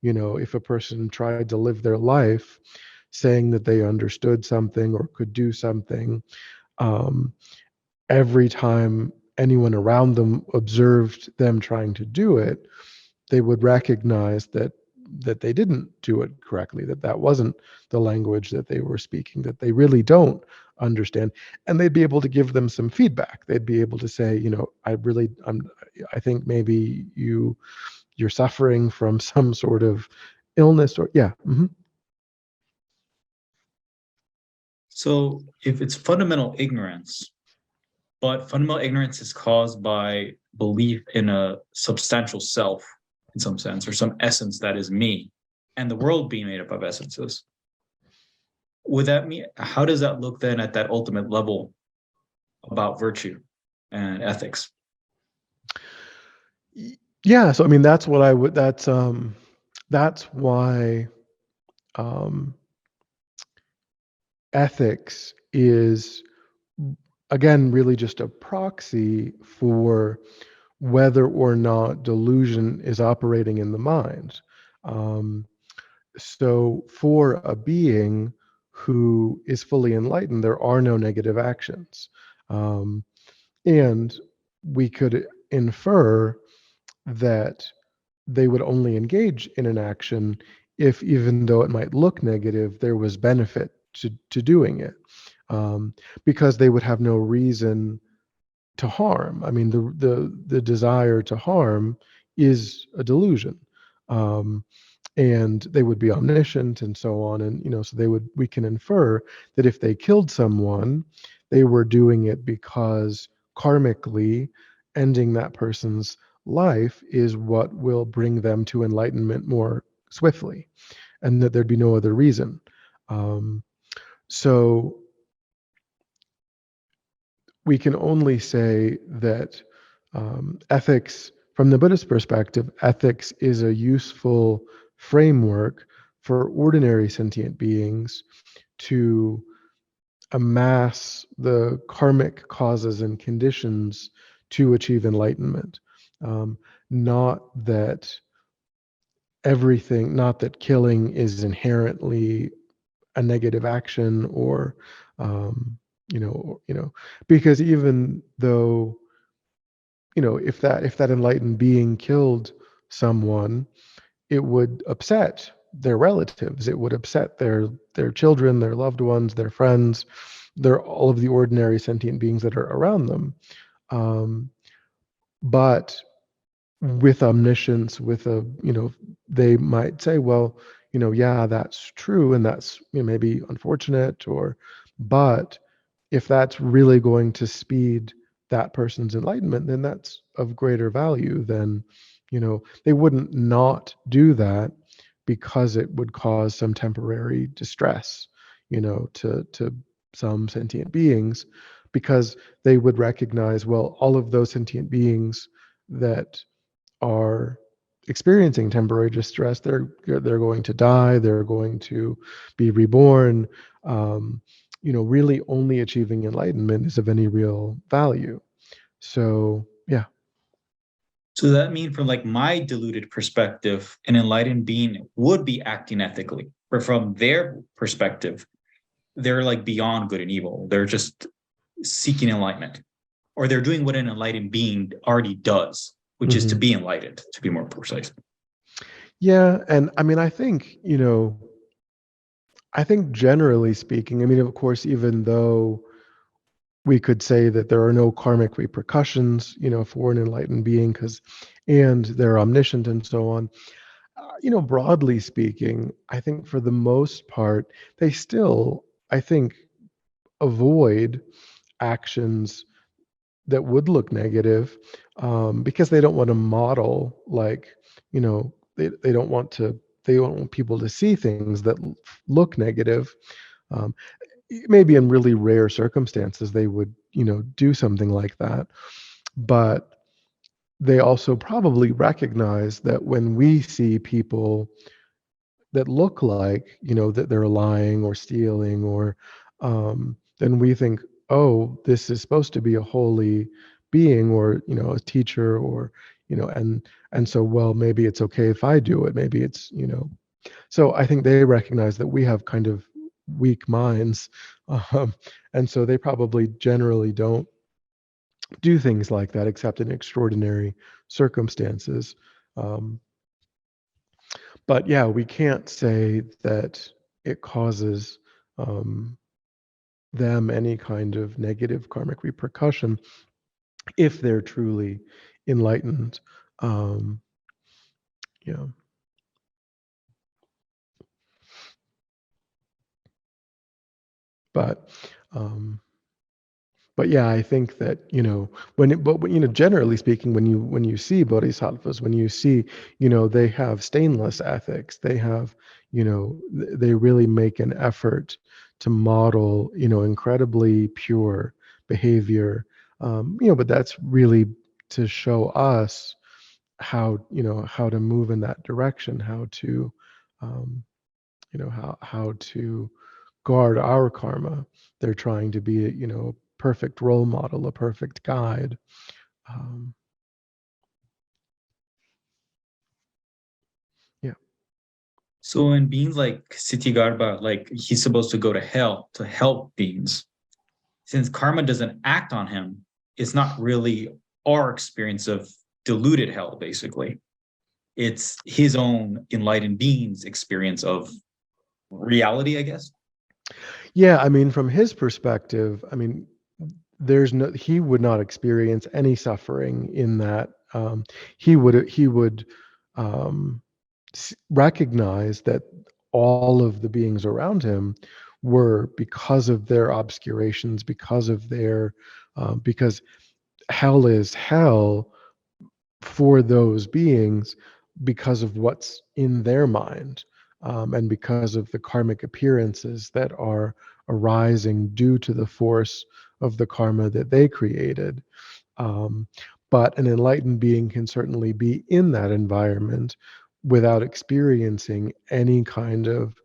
A: If a person tried to live their life saying that they understood something or could do something, um, every time anyone around them observed them trying to do it, they would recognize that they didn't do it correctly, that wasn't the language that they were speaking, that they really don't understand, and they'd be able to give them some feedback. They'd be able to say, I think maybe you're suffering from some sort of illness, or yeah.
B: So if it's fundamental ignorance, but fundamental ignorance is caused by belief in a substantial self in some sense, or some essence that is me, and the world being made up of essences, would that mean, how does that look then at that ultimate level about virtue and ethics?
A: Yeah, so I mean that's what I would that's why, um ethics is, again, really just a proxy for whether or not delusion is operating in the mind. Um, so, for a being who is fully enlightened, there are no negative actions. Um, and we could infer that they would only engage in an action if, even though it might look negative, there was benefit to doing it, because they would have no reason to harm. I mean, the desire to harm is a delusion, um, and they would be omniscient and so on. And so we can infer that if they killed someone, they were doing it because karmically, ending that person's life is what will bring them to enlightenment more swiftly, and that there'd be no other reason. Um, so we can only say that, ethics, from the Buddhist perspective, ethics is a useful framework for ordinary sentient beings to amass the karmic causes and conditions to achieve enlightenment. Um, not that not that killing is inherently a negative action, or, um, because even though, if that enlightened being killed someone, it would upset their relatives, it would upset their children, their loved ones, their friends, all of the ordinary sentient beings that are around them. Um, but with omniscience, with a, they might say, well, yeah, that's true, and that's, maybe unfortunate, but if that's really going to speed that person's enlightenment, then that's of greater value than, they wouldn't not do that because it would cause some temporary distress, to some sentient beings, because they would recognize, well, all of those sentient beings that are experiencing temporary distress, they're going to die, they're going to be reborn. Really only achieving enlightenment is of any real value. So yeah.
B: So that means from like my diluted perspective, an enlightened being would be acting ethically. Or from their perspective, they're like beyond good and evil. They're just seeking enlightenment. Or they're doing what an enlightened being already does, which is to
A: Hmm.
B: be enlightened, to be more precise.
A: Yeah, and I mean, I think generally speaking, I mean, of course, even though we could say that there are no karmic repercussions, for an enlightened being, and they're omniscient and so on. Broadly speaking, I think for the most part, they still, I think, avoid actions that would look negative, because they don't want to model, like, they don't want to, they don't want people to see things that look negative. Um, Maybe in really rare circumstances they would, do something like that, but they also probably recognize that when we see people that look like, that they're lying or stealing, or then we think, oh, this is supposed to be a holy being, or, a teacher, or, and so, well, maybe it's okay if I do it, maybe it's, so I think they recognize that we have kind of weak minds, um, and so they probably generally don't do things like that except in extraordinary circumstances. um, but yeah, we can't say that it causes, um, them any kind of negative karmic repercussion if they're truly enlightened. Um, yeah, but um, but yeah, I think that, generally speaking, when you see bodhisattvas, when you see, they have stainless ethics, they have, they really make an effort to model, incredibly pure behavior. But that's really to show us how to move in that direction, how to, um, how to guard our karma. They're trying to be, a perfect role model, a perfect guide. um, yeah.
B: So in beings like Siddhartha, like he's supposed to go to hell to help beings. Since karma doesn't act on him, it's not really our experience of diluted hell, basically. It's his own enlightened being's experience of reality, I guess.
A: Yeah, I mean, from his perspective, I mean, he would not experience any suffering in that. He would um, recognize that all of the beings around him were, because of their obscurations, because hell is hell for those beings, because of what's in their mind, and because of the karmic appearances that are arising due to the force of the karma that they created. Um, but an enlightened being can certainly be in that environment without experiencing any kind of,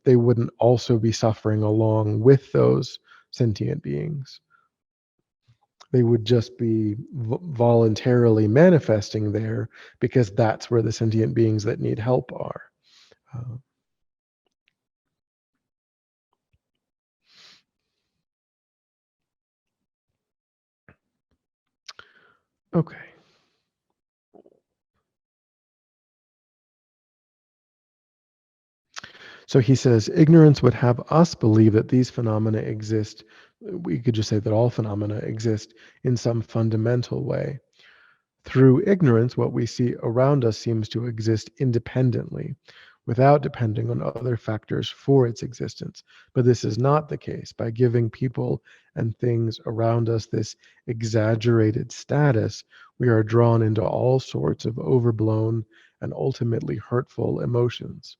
A: they wouldn't also be suffering along with those sentient beings. They would just be voluntarily manifesting there because that's where the sentient beings that need help are. Uh, okay. So he says, ignorance would have us believe that these phenomena exist we could just say that all phenomena exist in some fundamental way. Through ignorance, what we see around us seems to exist independently, without depending on other factors for its existence. But this is not the case. By giving people and things around us this exaggerated status, we are drawn into all sorts of overblown and ultimately hurtful emotions.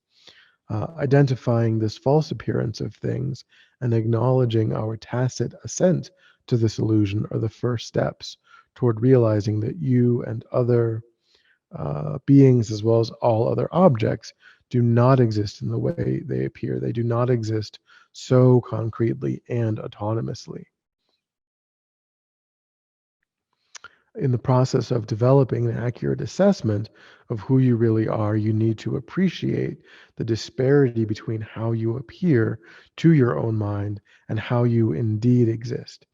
A: Identifying this false appearance of things and acknowledging our tacit assent to this illusion are the first steps toward realizing that you and other beings, as well as all other objects, do not exist in the way they appear. They do not exist so concretely and autonomously. In the process of developing an accurate assessment of who you really are, you need to appreciate the disparity between how you appear to your own mind and how you indeed exist.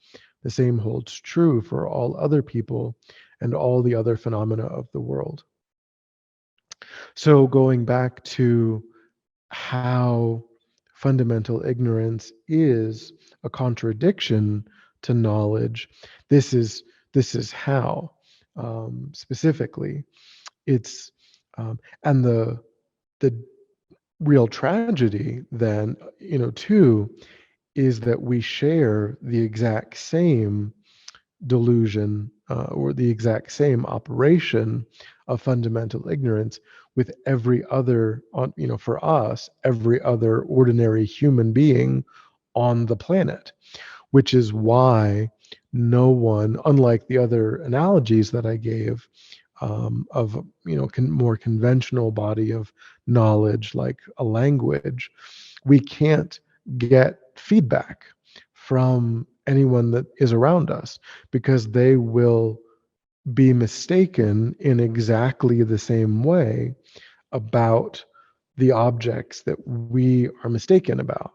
A: The same holds true for all other people and all the other phenomena of the world. So, going back to how fundamental ignorance is a contradiction to knowledge, this is how, specifically it's and the real tragedy then, too, is that we share the exact same delusion, or the exact same operation of fundamental ignorance with every other, for us, every other ordinary human being on the planet, which is why no one, unlike the other analogies that I gave, of more conventional body of knowledge like a language, we can't get feedback from anyone that is around us, because they will be mistaken in exactly the same way about the objects that we are mistaken about.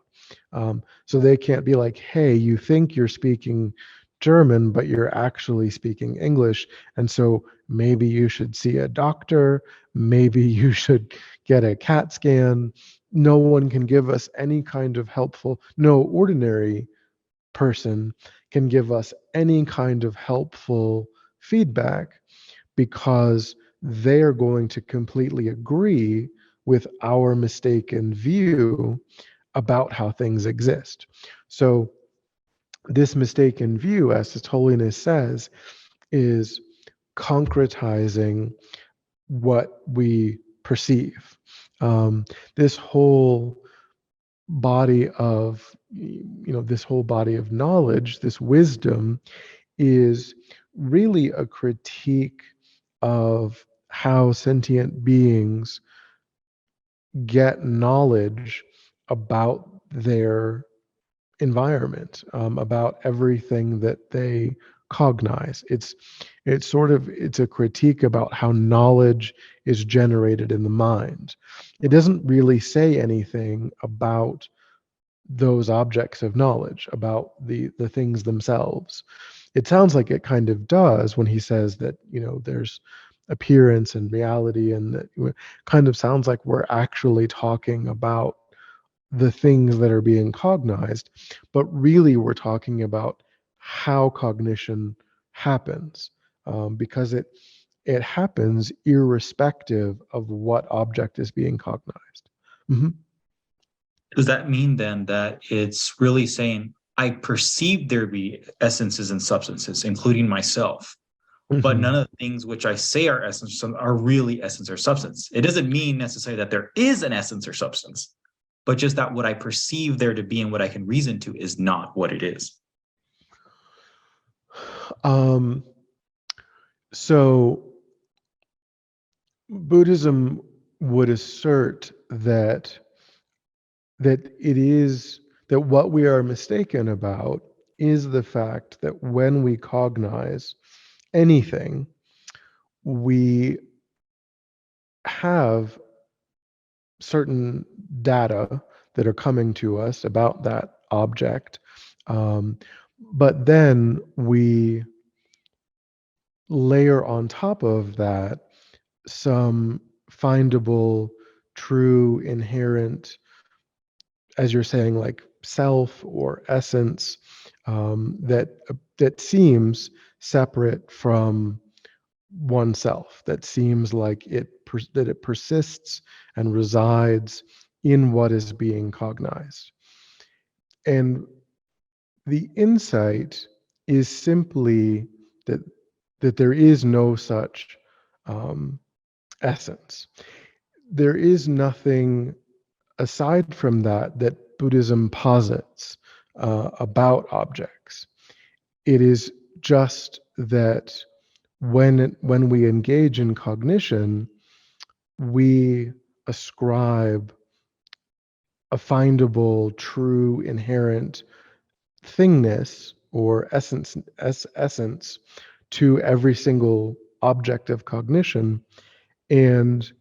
A: So they can't be like, hey, you think you're speaking German, but you're actually speaking English. And so maybe you should see a doctor. Maybe you should get a CAT scan. No one can give us any kind of helpful, no ordinary person can give us any kind of helpful feedback, because they're going to completely agree with our mistaken view about how things exist. So, this mistaken view, as His Holiness says, is concretizing what we perceive. This whole body of this whole body of knowledge, this wisdom, is really a critique of how sentient beings get knowledge about their environment, about everything that they cognize. It's a critique about how knowledge is generated in the mind. It doesn't really say anything about those objects of knowledge, about the things themselves. It sounds like it kind of does when he says that, there's appearance and reality, and that kind of sounds like we're actually talking about the things that are being cognized, but really we're talking about how cognition happens, because it happens irrespective of what object is being cognized. Mhm.
B: Does that mean then that it's really saying I perceive there be essences and substances, including myself, but none
A: Mhm.
B: of the things which I say are essence are really essence or substance? It doesn't mean necessarily that there is an essence or substance, but just that what I perceive there to be and what I can reason to is not what it is.
A: Um, so Buddhism would assert that it is that what we are mistaken about is the fact that when we cognize anything, we have certain data that are coming to us about that object, um, but then we layer on top of that some findable, true, inherent, as you're saying, like self or essence, that seems separate from oneself, that seems like that it persists and resides in what is being cognized. And the insight is simply that there is no such um, essence. There is nothing aside from that Buddhism posits about objects. It is just that when we engage in cognition, we ascribe a findable, true, inherent thingness or essence to every single object of cognition, and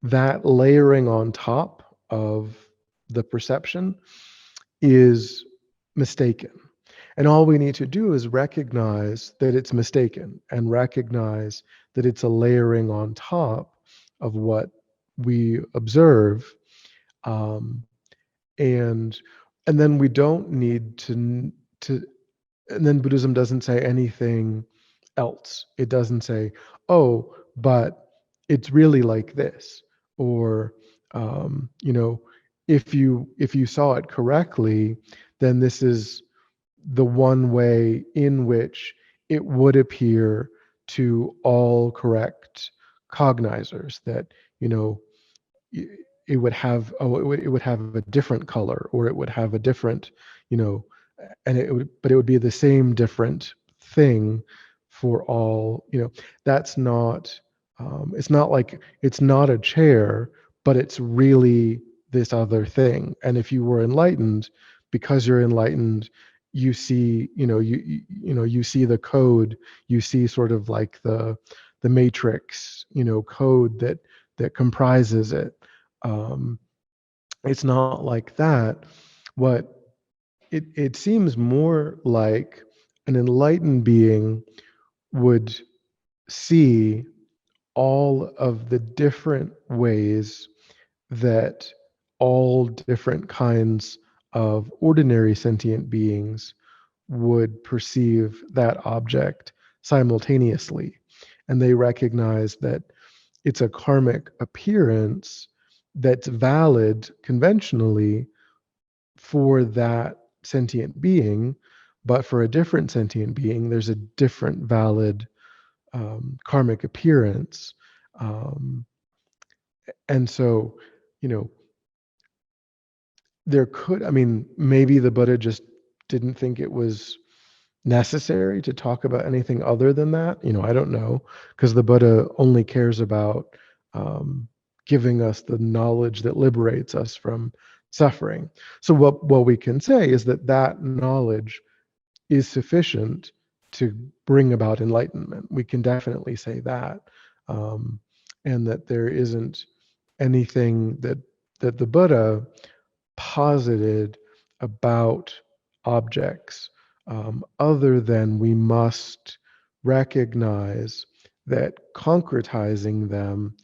A: that layering on top of the perception is mistaken. And all we need to do is recognize that it's mistaken and recognize that it's a layering on top of what we observe. Um, and and then we don't need to and then Buddhism doesn't say anything else. It doesn't say, oh, but it's really like this, or you know, if you saw it correctly, then this is the one way in which it would appear to all correct cognizers, that you know it would have, it would have a different color, or it would have a different, you know, and it would, but it would be the same different thing for all, you know. That's not, it's not like, it's not a chair, but it's really this other thing. And if you were enlightened, because you're enlightened, you see, you know, you know, you see the code, you see sort of like the matrix, you know, code that comprises it. um, it's not like that. What it seems more like, an enlightened being would see all of the different ways that all different kinds of ordinary sentient beings would perceive that object simultaneously. And they recognize that it's a karmic appearance that's valid conventionally for that sentient being, but for a different sentient being, there's a different valid karmic appearance. Um, and so, you know, there could, I mean, maybe the Buddha just didn't think it was necessary to talk about anything other than that. You know, I don't know, because the Buddha only cares about um, giving us the knowledge that liberates us from suffering. So what we can say is that that knowledge is sufficient to bring about enlightenment. We can definitely say that, um, and that there isn't anything that the Buddha posited about objects, other than we must recognize that concretizing them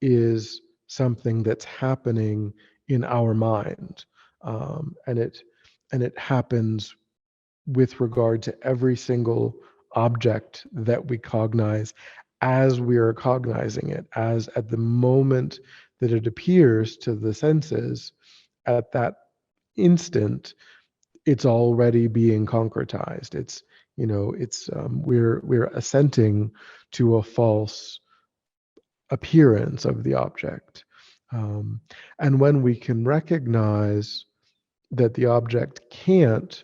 A: is something that's happening in our mind, and it happens with regard to every single object that we cognize, as we are cognizing it, as at the moment that it appears to the senses, at that instant, it's already being concretized. It's, you know, it's, we're assenting to a false appearance of the object. um, and when we can recognize that the object can't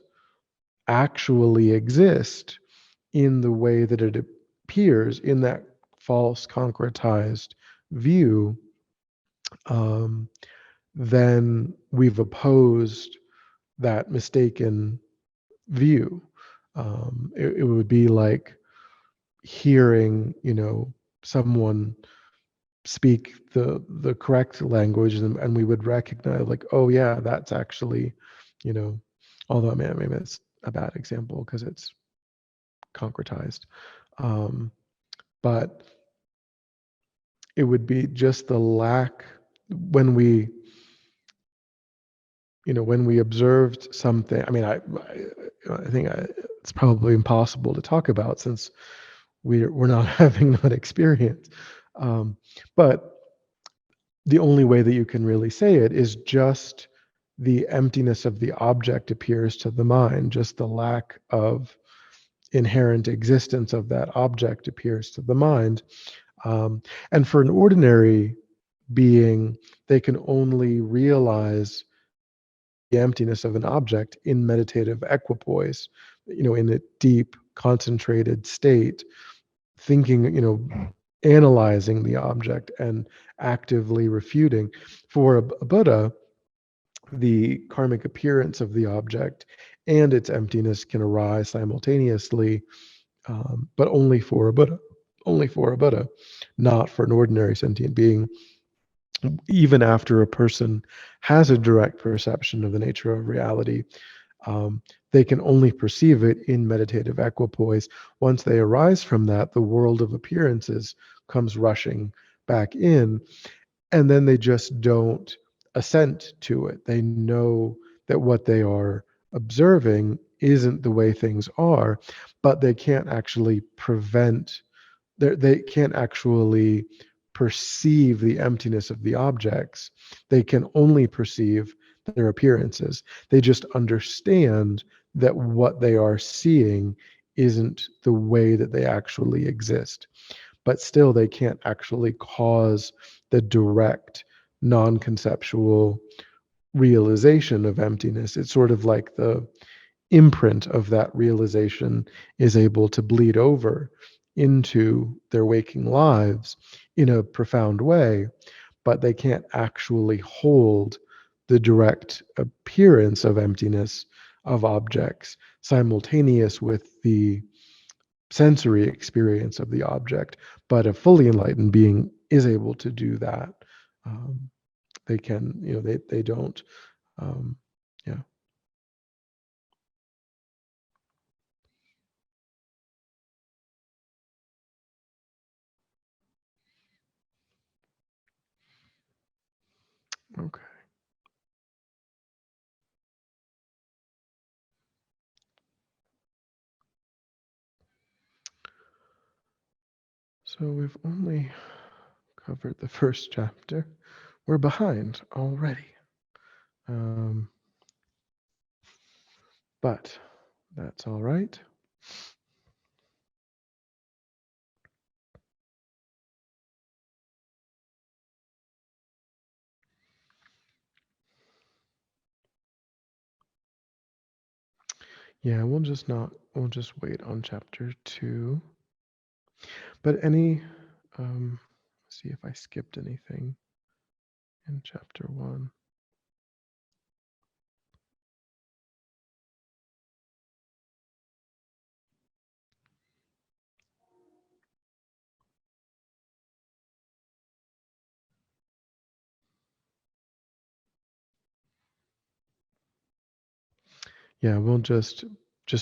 A: actually exist in the way that it appears in that false concretized view, um, then we've opposed that mistaken view. It would be like hearing, you know, someone speak the correct language, and we would recognize, like, oh yeah, that's actually, you know, although maybe it's a bad example because it's concretized. Um, but it would be just the lack, when we, you know, when we observed something. I mean, I think it's probably impossible to talk about since we're not having that experience. Um, but the only way that you can really say it is just the emptiness of the object appears to the mind, just the lack of inherent existence of that object appears to the mind. And for an ordinary being, they can only realize the emptiness of an object in meditative equipoise, in a deep, concentrated state, thinking, analyzing the object and actively refuting. For a Buddha, the karmic appearance of the object and its emptiness can arise simultaneously, but only for a Buddha, not for an ordinary sentient being. Even after a person has a direct perception of the nature of reality, they can only perceive it in meditative equipoise. Once they arise from that, the world of appearances comes rushing back in, and then they just don't assent to it. They know that what they are observing isn't the way things are, but they can't actually they can't actually perceive the emptiness of the objects. They can only perceive their appearances. They just understand that what they are seeing isn't the way that they actually exist. But still, they can't actually cause the direct, non conceptual realization of emptiness. It's sort of like the imprint of that realization is able to bleed over into their waking lives in a profound way, but they can't actually hold the direct appearance of emptiness of objects simultaneous with the sensory experience of the object. But a fully enlightened being is able to do that. Um, they can, they don't. Um, yeah. Okay. So we've only covered the first chapter. We're behind already. Um, but that's all right. Yeah, we'll just wait on chapter 2. But see if I skipped anything in chapter 1. Yeah, we'll just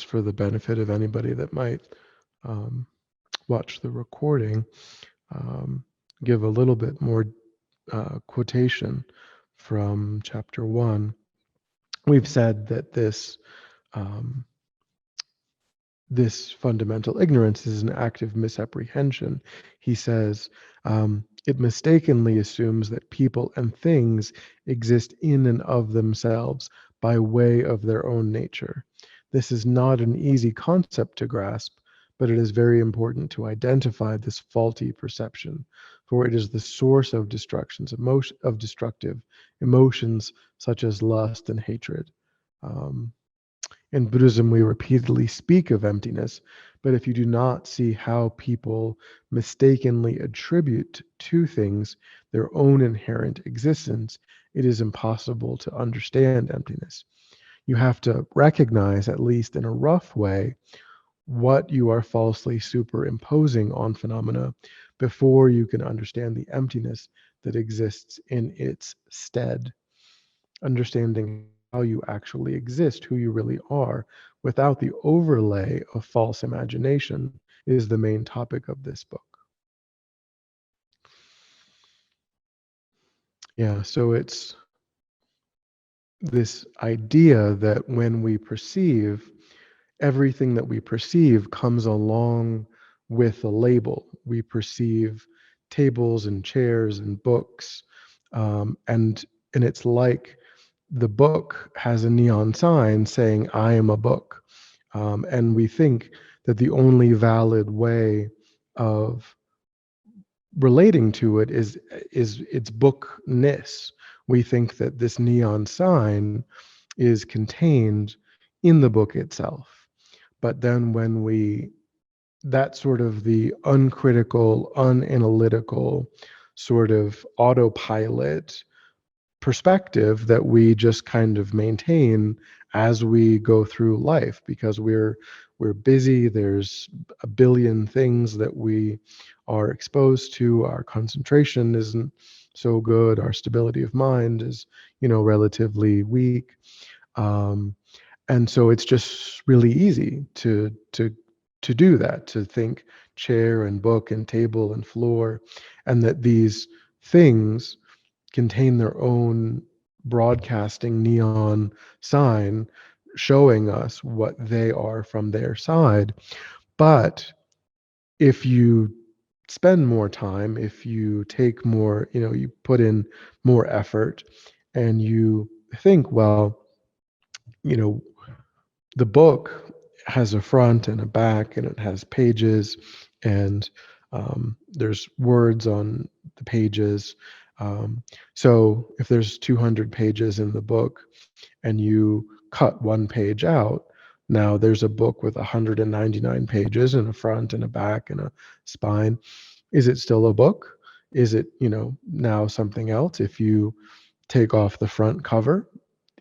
A: for the benefit of anybody that might um, watch the recording, um, give a little bit more quotation from chapter 1. We've said that um, this fundamental ignorance is an active misapprehension. He says, it mistakenly assumes that people and things exist in and of themselves by way of their own nature. This is not an easy concept to grasp, but it is very important to identify this faulty perception, for it is the source of destructive emotions such as lust and hatred. Um, in Buddhism, we repeatedly speak of emptiness, but if you do not see how people mistakenly attribute to things their own inherent existence, it is impossible to understand emptiness. You have to recognize, at least in a rough way, what you are falsely superimposing on phenomena before you can understand the emptiness that exists in its stead. Understanding how you actually exist, who you really are, without the overlay of false imagination, is the main topic of this book. Yeah, so it's this idea that when we perceive, everything that we perceive comes along with a label. We perceive tables and chairs and books, and it's like the book has a neon sign saying "I am a book," and we think that the only valid way of relating to it is its bookness. We think that this neon sign is contained in the book itself. But then when we that sort of the uncritical, unanalytical sort of autopilot perspective that we just kind of maintain as we go through life, because we're busy, there's a billion things that we are exposed to, our concentration isn't so good, our stability of mind is, relatively weak. um, and so it's just really easy to do that, to think chair and book and table and floor, and that these things contain their own broadcasting neon sign showing us what they are from their side. But if you spend more time, if you take more, you put in more effort and you think, well, you know, the book has a front and a back and it has pages, and there's words on the pages. So if there's 200 pages in the book and you cut one page out, now there's a book with 199 pages and a front and a back and a spine. Is it still a book? Is it, now something else? If you take off the front cover,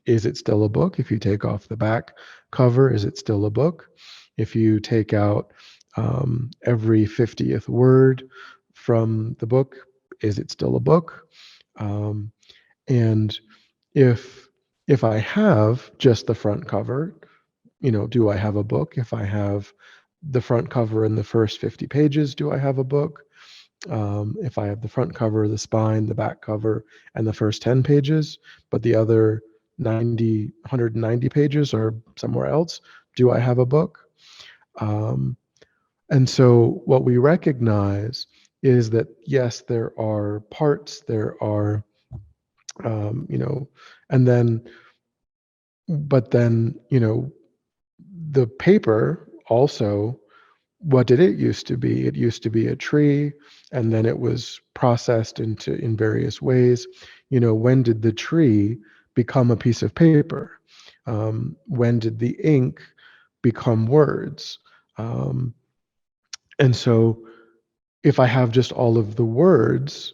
A: is it still a book? If you take off the back cover, is it still a book? If you take out every 50th word from the book, is it still a book? Um, and if if I have just the front cover, do I have a book? If I have the front cover and the first 50 pages, do I have a book? If I have the front cover, the spine, the back cover, and the first 10 pages, but the other 190 pages are somewhere else, do I have a book? Um, and so what we recognize is that, yes, there are parts, there are, you know, and then, but then, the paper also, what did it used to be? It used to be a tree, and then it was processed in various ways. When did the tree become a piece of paper? When did the ink become words? Um, and so if I have just all of the words,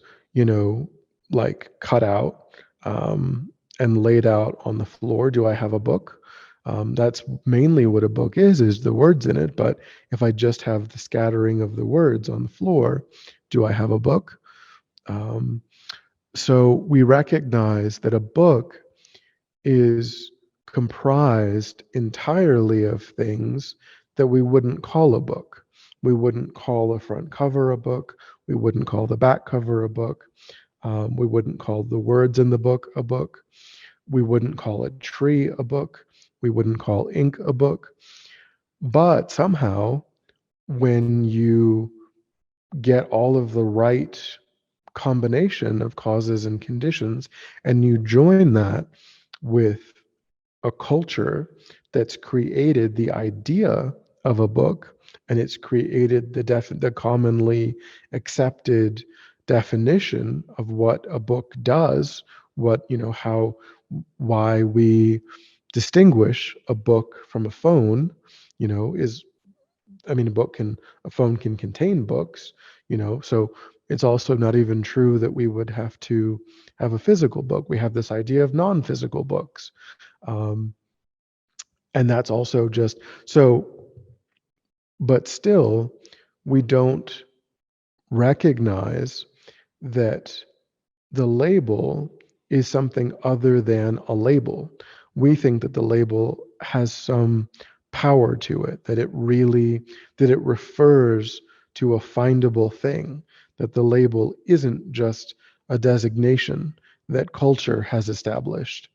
A: like cut out and laid out on the floor, do I have a book? That's mainly what a book is the words in it. But if I just have the scattering of the words on the floor, do I have a book? Um, so we recognize that a book is comprised entirely of things that we wouldn't call a book. We wouldn't call the front cover a book. We wouldn't call the back cover a book. We wouldn't call the words in the book a book. We wouldn't call a tree a book. We wouldn't call ink a book. But somehow, when you get all of the right combination of causes and conditions, and you join that with a culture that's created the idea of a book, and it's created the commonly accepted definition of what a book does, what, how, why we distinguish a book from a phone, is, I mean, a phone can contain books, so it's also not even true that we would have to have a physical book. We have this idea of non-physical books. Um, and that's also just so, but still, we don't recognize that the label is something other than a label. We think that the label has some power to it, that it refers to a findable thing, that the label isn't just a designation that culture has established.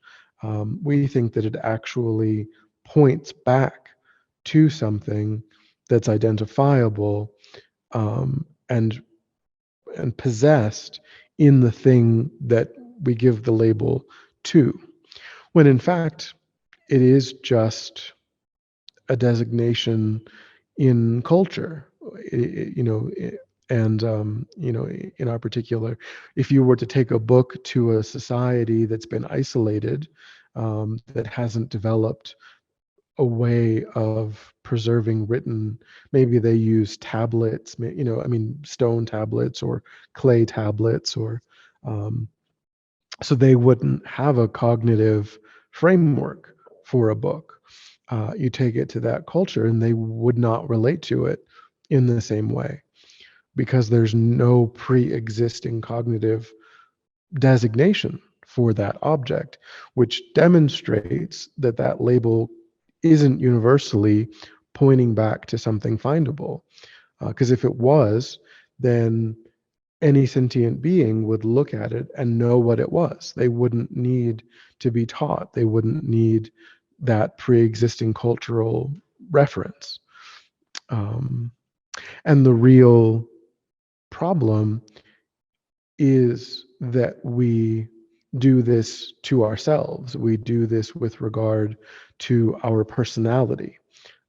A: We think that it actually points back to something that's identifiable, and possessed in the thing that we give the label to, when in fact it is just a designation in culture. And in our particular, if you were to take a book to a society that's been isolated, that hasn't developed a way of preserving written, maybe they use tablets, I mean stone tablets or clay tablets, or um, so they wouldn't have a cognitive framework for a book. You take it to that culture and they would not relate to it in the same way, because there's no pre-existing cognitive designation for that object, which demonstrates that that label isn't universally pointing back to something findable. Because if it was, then any sentient being would look at it and know what it was. They wouldn't need to be taught. They wouldn't need that pre-existing cultural reference. Um, and the real problem is that we do this to ourselves. We do this with regard to our personality.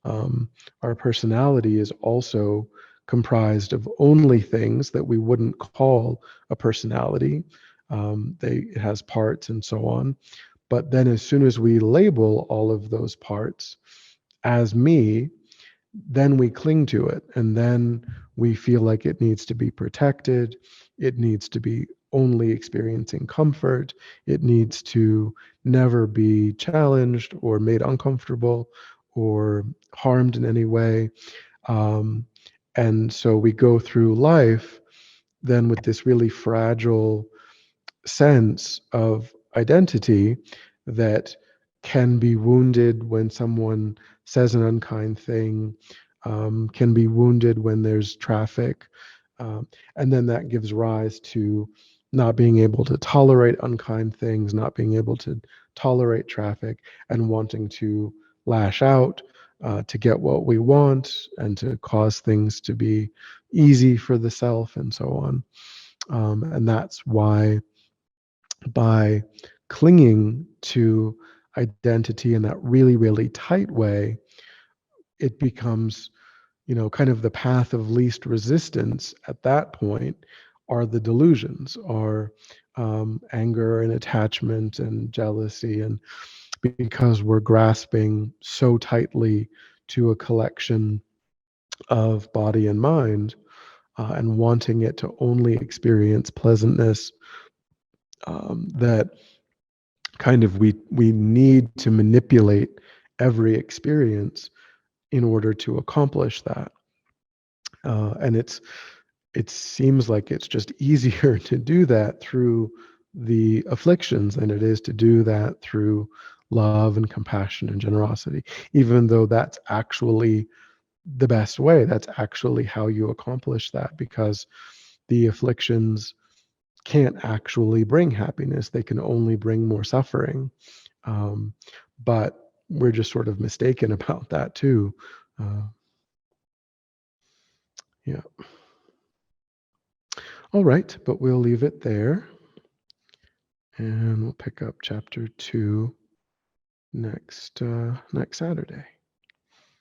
A: Um, our personality is also comprised of only things that we wouldn't call a personality. It has parts and so on. But then, as soon as we label all of those parts as me, then we cling to it. And then we feel like it needs to be protected. It needs to be only experiencing comfort. It needs to never be challenged or made uncomfortable or harmed in any way. Um, and so we go through life then with this really fragile sense of identity that can be wounded when someone says an unkind thing, can be wounded when there's traffic. And then that gives rise to not being able to tolerate unkind things, not being able to tolerate traffic, and wanting to lash out to get what we want and to cause things to be easy for the self and so on. And that's why, by clinging to identity in that really, really tight way, it becomes, kind of the path of least resistance at that point are the delusions, are anger and attachment and jealousy. And because we're grasping so tightly to a collection of body and mind, and wanting it to only experience pleasantness, that kind of we need to manipulate every experience in order to accomplish that. And it seems like it's just easier to do that through the afflictions than it is to do that through love and compassion and generosity, even though that's actually the best way. That's actually how you accomplish that, because the afflictions can't actually bring happiness. They can only bring more suffering. Um, but we're just sort of mistaken about that too. Uh, yeah. All right, but we'll leave it there, and we'll pick up chapter 2 next Saturday.